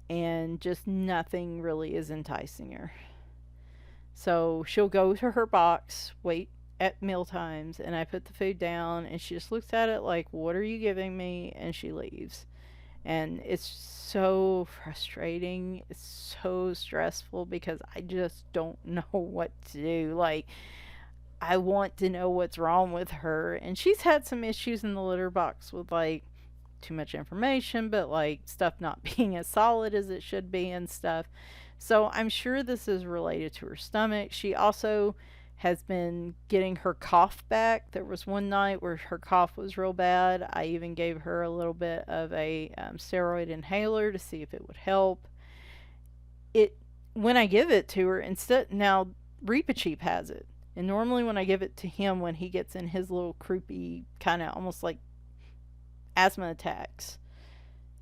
And just nothing really is enticing her. So she'll go to her box, wait at meal times, and I put the food down, and she just looks at it like, "What are you giving me?" And she leaves. And it's so frustrating. It's so stressful because I just don't know what to do. Like, I want to know what's wrong with her. And she's had some issues in the litter box with, like, too much information, but, like, stuff not being as solid as it should be and stuff. So I'm sure this is related to her stomach. She also has been getting her cough back. There was one night where her cough was real bad. I even gave her a little bit of a steroid inhaler to see if it would help. It When I give it to her, instead now Reepicheep has it, and normally when I give it to him when he gets in his little croupy kind of almost like asthma attacks,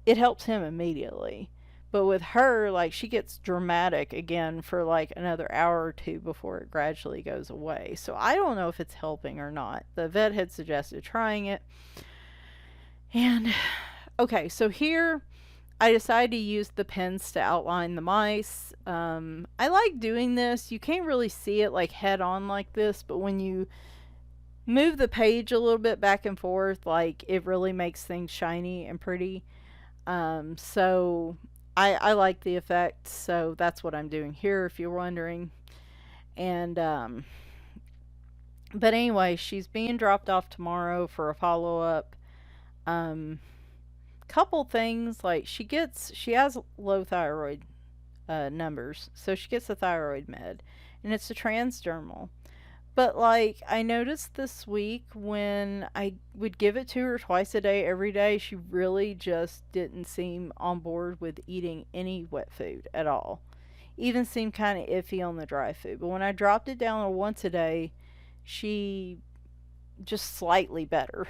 it helps him immediately. But with her, like, she gets dramatic again for like another hour or two before it gradually goes away. So I don't know if it's helping or not. The vet had suggested trying it. And okay, so here I decided to use the pens to outline the mice. I like doing this. You can't really see it like head on like this, but when you move the page a little bit back and forth, like, it really makes things shiny and pretty. So I like the effect, so that's what I'm doing here, if you're wondering. And, but anyway, she's being dropped off tomorrow for a follow up. Couple things, like, she has low thyroid numbers, so she gets a thyroid med, and it's a transdermal. But, like, I noticed this week when I would give it to her twice a day, every day, she really just didn't seem on board with eating any wet food at all. Even seemed kind of iffy on the dry food. But when I dropped it down to once a day, she just slightly better.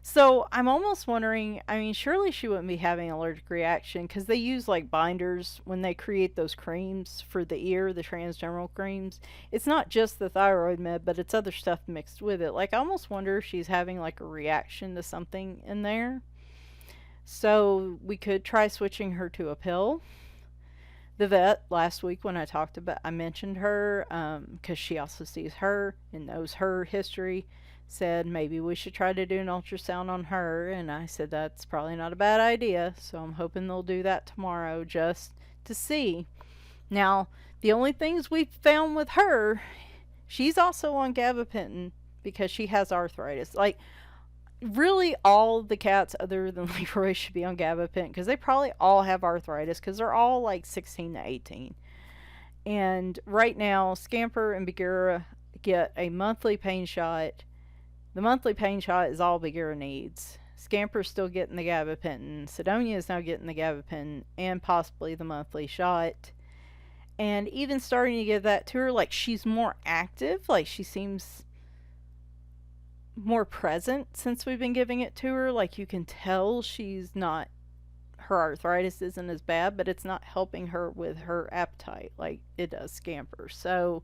So I'm almost wondering, I mean, surely she wouldn't be having an allergic reaction because they use like binders when they create those creams for the ear, the transdermal creams. It's not just the thyroid med, but it's other stuff mixed with it. Like, I almost wonder if she's having like a reaction to something in there. So we could try switching her to a pill. The vet last week when I mentioned her because she also sees her and knows her history, said maybe we should try to do an ultrasound on her, and I said that's probably not a bad idea, so I'm hoping they'll do that tomorrow just to see. Now, the only things we've found with her, she's also on gabapentin because she has arthritis. Like, really all the cats other than Leroy should be on gabapentin because they probably all have arthritis because they're all like 16 to 18. And right now, Scamper and Bagheera get a monthly pain shot. The monthly pain shot is all Bagheera needs. Scamper's still getting the gabapentin. Sidonia is now getting the gabapentin and possibly the monthly shot. And even starting to give that to her, like, she's more active. Like, she seems more present since we've been giving it to her. Like, you can tell she's not, her arthritis isn't as bad, but it's not helping her with her appetite like it does Scamper. So,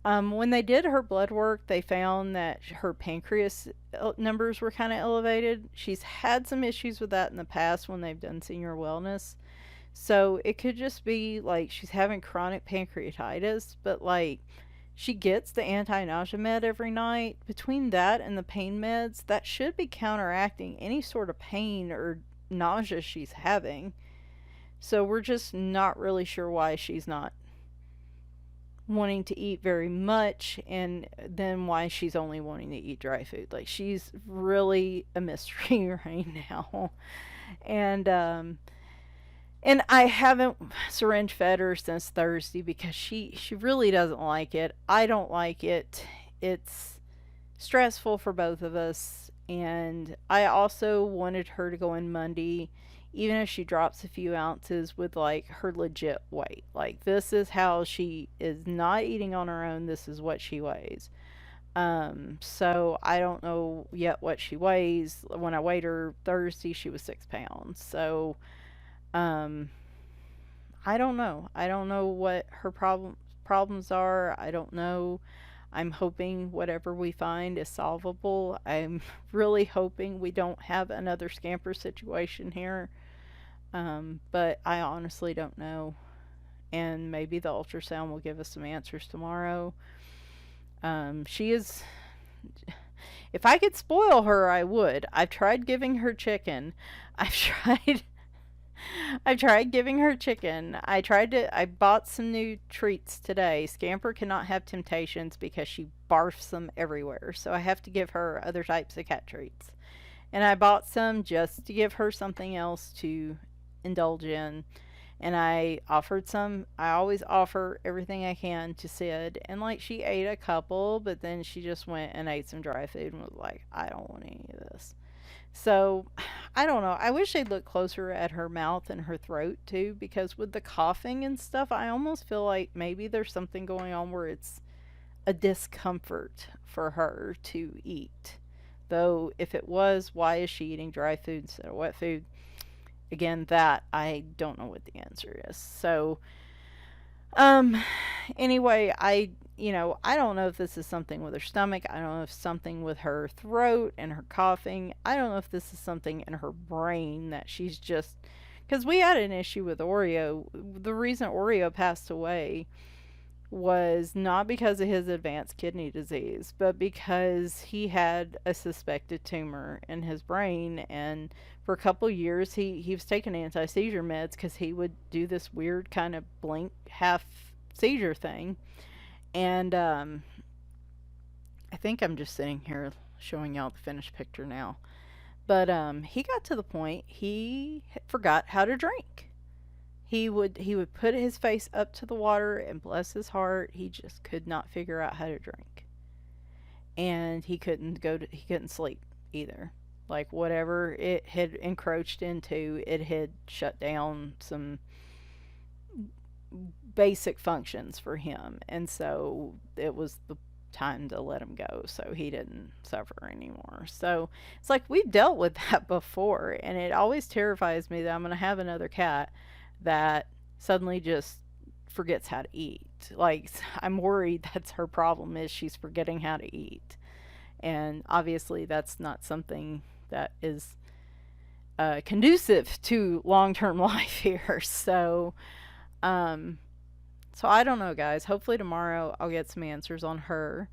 when they did her blood work, they found that her pancreas numbers were kind of elevated. She's had some issues with that in the past when they've done senior wellness. So it could just be like she's having chronic pancreatitis, but like she gets the anti nausea med every night. Between that and the pain meds, that should be counteracting any sort of pain or nausea she's having. So we're just not really sure why she's not wanting to eat very much, and then why she's only wanting to eat dry food. Like, she's really a mystery right now. And I haven't syringe fed her since Thursday because she really doesn't like it. I don't like it. It's stressful for both of us. And I also wanted her to go in Monday, even if she drops a few ounces, with like her legit weight. Like, this is how she is not eating on her own. This is what she weighs. So I don't know yet what she weighs. When I weighed her Thursday, she was 6 pounds. So, um, I don't know. I don't know what her problems are. I don't know. I'm hoping whatever we find is solvable. I'm really hoping we don't have another Scamper situation here. But I honestly don't know. And maybe the ultrasound will give us some answers tomorrow. She is. If I could spoil her, I would. I've tried giving her chicken. I've tried. I've tried giving her chicken. I bought some new treats today. Scamper cannot have Temptations because she barfs them everywhere. So I have to give her other types of cat treats. And I bought some just to give her something else to indulge in. And I offered some. I always offer everything I can to Sid. And like, she ate a couple, but then she just went and ate some dry food and was like, I don't want any of this. So, I don't know. I wish they'd look closer at her mouth and her throat too, because with the coughing and stuff, I almost feel like maybe there's something going on where it's a discomfort for her to eat. Though, if it was, why is she eating dry food instead of wet food? Again, that I don't know what the answer is. So, um, anyway, I don't know if this is something with her stomach. I don't know if it's something with her throat and her coughing. I don't know if this is something in her brain that she's just. Because we had an issue with Oreo. The reason Oreo passed away was not because of his advanced kidney disease, but because he had a suspected tumor in his brain. And for a couple of years, he was taking anti-seizure meds because he would do this weird kind of blink half seizure thing. And I think I'm just sitting here showing y'all the finished picture now. But he got to the point he forgot how to drink. He would put his face up to the water, and bless his heart, he just could not figure out how to drink. And he couldn't sleep either. Like, whatever it had encroached into, it had shut down some basic functions for him. And so it was the time to let him go so he didn't suffer anymore. So it's like, we've dealt with that before, and it always terrifies me that I'm going to have another cat that suddenly just forgets how to eat. Like, I'm worried that's her problem, is she's forgetting how to eat. And obviously that's not something that is conducive to long-term life here. So I don't know, guys. Hopefully tomorrow I'll get some answers on her.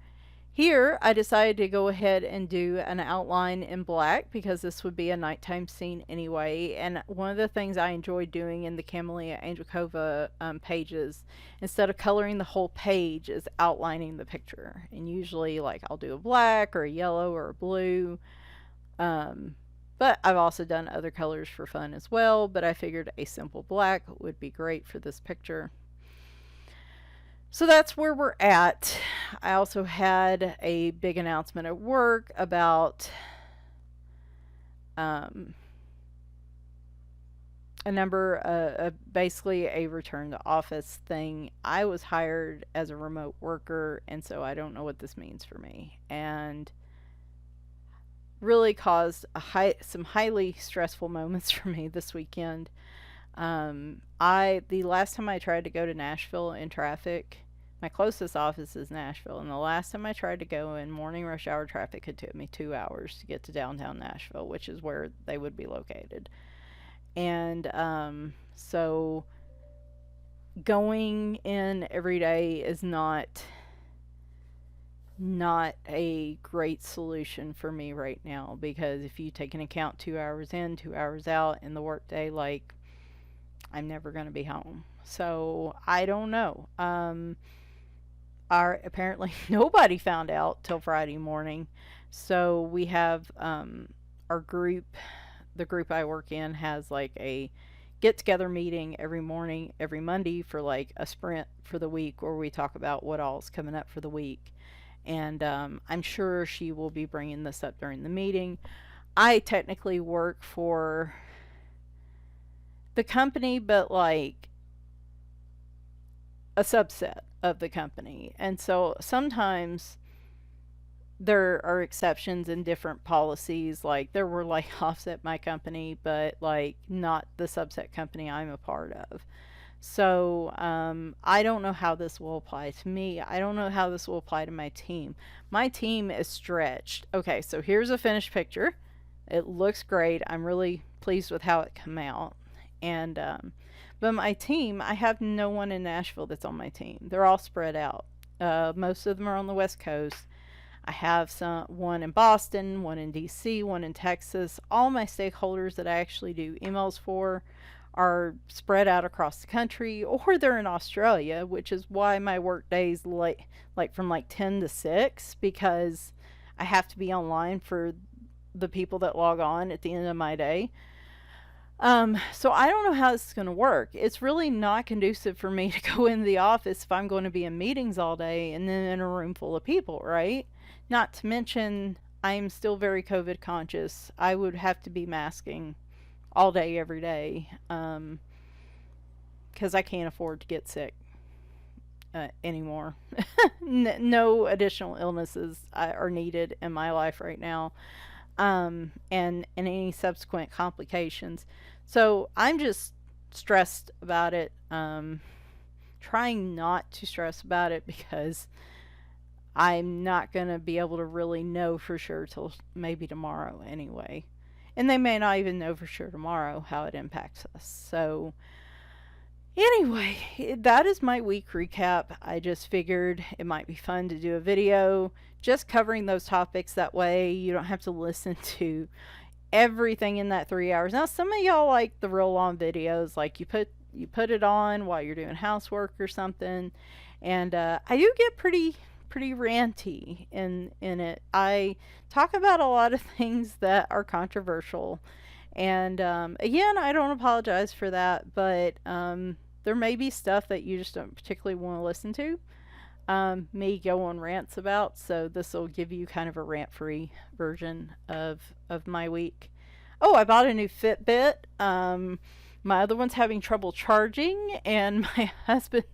Here, I decided to go ahead and do an outline in black because this would be a nighttime scene anyway. And one of the things I enjoyed doing in the Camellia Angel Cova pages, instead of coloring the whole page, is outlining the picture. And usually, like, I'll do a black or a yellow or a blue. But I've also done other colors for fun as well. But I figured a simple black would be great for this picture. So that's where we're at. I also had a big announcement at work about um, basically a return to office thing. I was hired as a remote worker, and so I don't know what this means for me. And really caused some highly stressful moments for me this weekend. The last time I tried to go to Nashville in traffic, my closest office is Nashville, and the last time I tried to go in morning rush hour traffic, it took me 2 hours to get to downtown Nashville, which is where they would be located. And so going in every day is not a great solution for me right now, because if you take into account 2 hours in, 2 hours out in the workday, like, I'm never going to be home. So I don't know. Apparently nobody found out till Friday morning. So we have our group, the group I work in has like a get together meeting every morning, every Monday, for like a sprint for the week, where we talk about what all's coming up for the week. And I'm sure she will be bringing this up during the meeting. I technically work for the company, but like a subset of the company. And so sometimes there are exceptions in different policies. Like, there were layoffs at my company, but like not the subset company I'm a part of. So I don't know how this will apply to me. I don't know how this will apply to my team. My team is stretched. Okay, so here's a finished picture. It looks great. I'm really pleased with how it came out. And but my team, I have no one in Nashville that's on my team. They're all spread out. Most of them are on the West Coast. I have one in Boston, one in DC, one in Texas. All my stakeholders that I actually do emails for are spread out across the country, or they're in Australia, which is why my work days like from like 10 to 6, because I have to be online for the people that log on at the end of my day. So I don't know how this is going to work. It's really not conducive for me to go in the office if I'm going to be in meetings all day and then in a room full of people, right? Not to mention, I'm still very COVID conscious. I would have to be masking all day, every day, because I can't afford to get sick anymore. No additional illnesses are needed in my life right now, and any subsequent complications. So I'm just stressed about it, trying not to stress about it, because I'm not going to be able to really know for sure till maybe tomorrow anyway. And they may not even know for sure tomorrow how it impacts us. So anyway, that is my week recap. I just figured it might be fun to do a video just covering those topics. That way you don't have to listen to everything in that 3 hours. Now, some of y'all like the real long videos, like you put it on while you're doing housework or something. And I do get pretty ranty in it. I talk about a lot of things that are controversial, and again, I don't apologize for that, but there may be stuff that you just don't particularly want to listen to me go on rants about, so this will give you kind of a rant-free version of my week. Oh, I bought a new Fitbit. My other one's having trouble charging, and my husband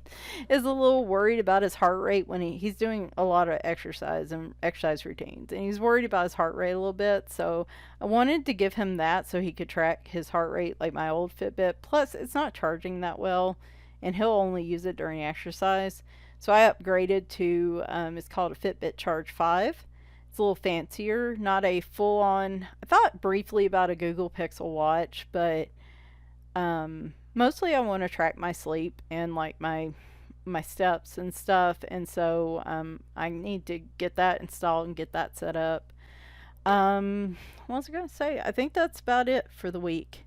is a little worried about his heart rate when he's doing a lot of exercise and exercise routines, and he's worried about his heart rate a little bit. So I wanted to give him that so he could track his heart rate like my old Fitbit. Plus, it's not charging that well, and he'll only use it during exercise. So I upgraded to, it's called a Fitbit Charge 5. It's a little fancier, not a full-on. I thought briefly about a Google Pixel watch, but mostly I want to track my sleep and like my steps and stuff, and so I need to get that installed and get that set up. What was I gonna say? I think that's about it for the week.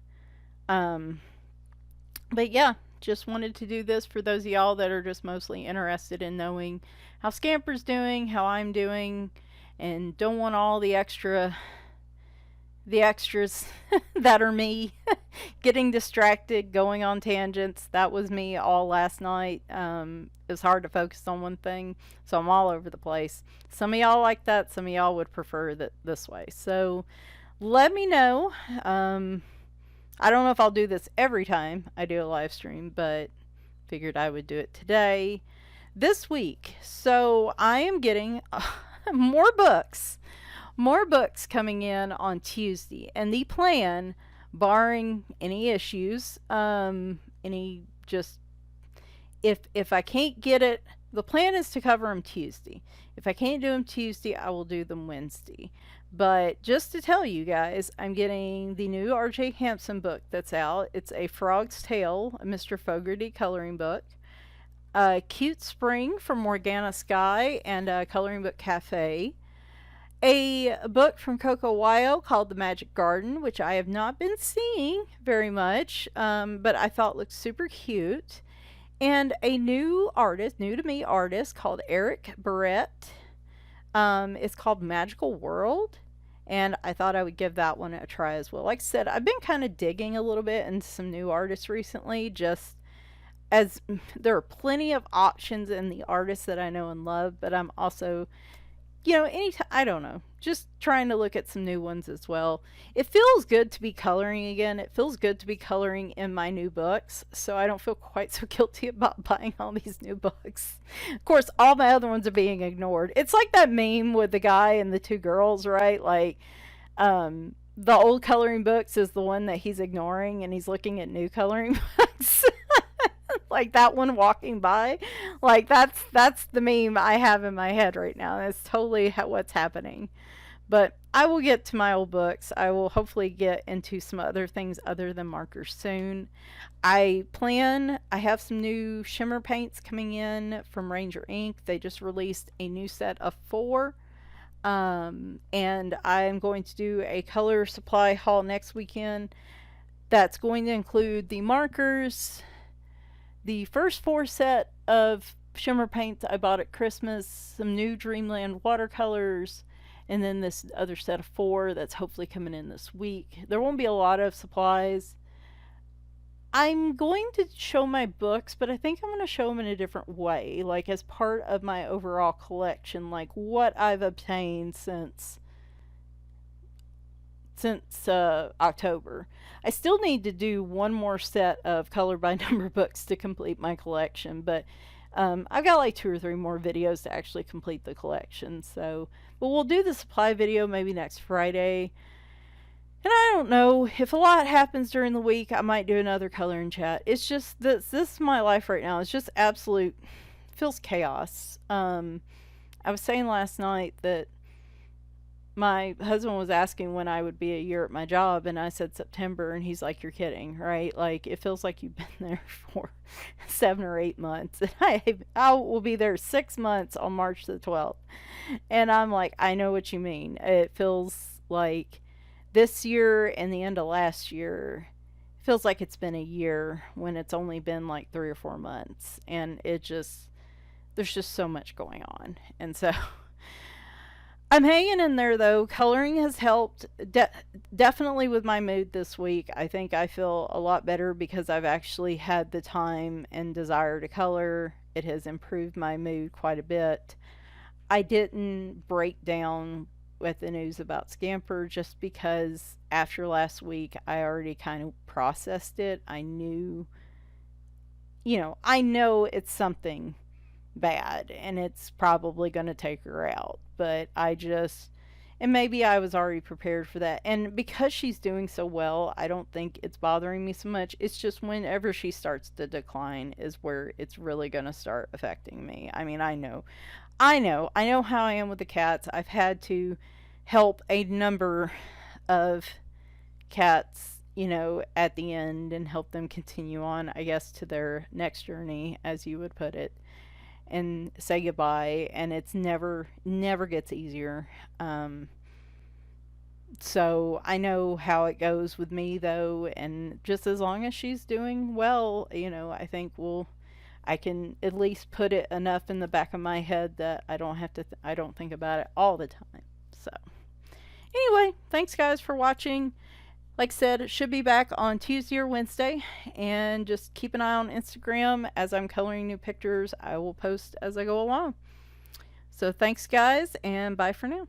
But yeah, just wanted to do this for those of y'all that are just mostly interested in knowing how Scamper's doing, how I'm doing, and don't want all the extras that are me getting distracted, going on tangents. That was me all last night. It was hard to focus on one thing, so I'm all over the place. Some of y'all like that, some of y'all would prefer that this way. So let me know. I don't know if I'll do this every time I do a live stream, but figured I would do it today, this week. So I am getting more books, more books coming in on Tuesday, and the plan, barring any issues, any just if I can't get it, the plan is to cover them Tuesday. If I can't do them Tuesday, I will do them Wednesday. But just to tell you guys, I'm getting the new R.J. Hampson book that's out. It's A Frog's Tale, a Mr. Fogarty coloring book. Cute Spring from Morgana Sky and Coloring Book Cafe. A book from Coco Wyo called The Magic Garden, which I have not been seeing very much, but I thought looked super cute. And a new artist, new to me artist called Eric Barrett. It's called Magical World, and I thought I would give that one a try as well. Like I said, I've been kind of digging a little bit into some new artists recently, just as there are plenty of options in the artists that I know and love, but I'm also, anytime, I don't know, just trying to look at some new ones as well. It feels good to be coloring again. It feels good to be coloring in my new books, so I don't feel quite so guilty about buying all these new books. Of course, all my other ones are being ignored. It's like that meme with the guy and the two girls, right? Like, the old coloring books is the one that he's ignoring, and he's looking at new coloring books. Like that one walking by, like that's the meme I have in my head right now. That's totally what's happening. But I will get to my old books. I will hopefully get into some other things other than markers soon. I have some new shimmer paints coming in from Ranger Ink. They just released a new set of 4. And I'm going to do a color supply haul next weekend. That's going to include the markers, the first 4 set of shimmer paints I bought at Christmas, some new Dreamland watercolors, and then this other set of 4 that's hopefully coming in this week. There won't be a lot of supplies. I'm going to show my books, but I think I'm going to show them in a different way, like as part of my overall collection, like what I've obtained since October. I still need to do one more set of color by number books to complete my collection, but I've got like 2 or 3 more videos to actually complete the collection. So, but we'll do the supply video maybe next Friday. And I don't know, if a lot happens during the week, I might do another coloring chat. It's just this is my life right now. It's just absolute, feels chaos. I was saying last night that my husband was asking when I would be a year at my job, and I said September, and he's like, "You're kidding, right? Like, it feels like you've been there for 7 or 8 months." And I will be there 6 months on March the 12th. And I'm like, I know what you mean. It feels like this year and the end of last year feels like it's been a year when it's only been like 3 or 4 months. And there's just so much going on. And so I'm hanging in there though. Coloring has helped definitely with my mood this week. I think I feel a lot better because I've actually had the time and desire to color. It has improved my mood quite a bit. I didn't break down with the news about Scamper just because after last week I already kind of processed it. I knew, I know it's something bad and it's probably going to take her out, but and maybe I was already prepared for that. And because she's doing so well, I don't think it's bothering me so much. It's just whenever she starts to decline is where it's really going to start affecting me. I mean, I know how I am with the cats. I've had to help a number of cats, at the end and help them continue on, I guess, to their next journey, as you would put it, and say goodbye. And it's never gets easier. So I know how it goes with me though, and just as long as she's doing well, I think I can at least put it enough in the back of my head that I don't think about it all the time. So anyway, thanks guys for watching. Like I said, it should be back on Tuesday or Wednesday, and just keep an eye on Instagram as I'm coloring new pictures. I will post as I go along. So thanks guys, and bye for now.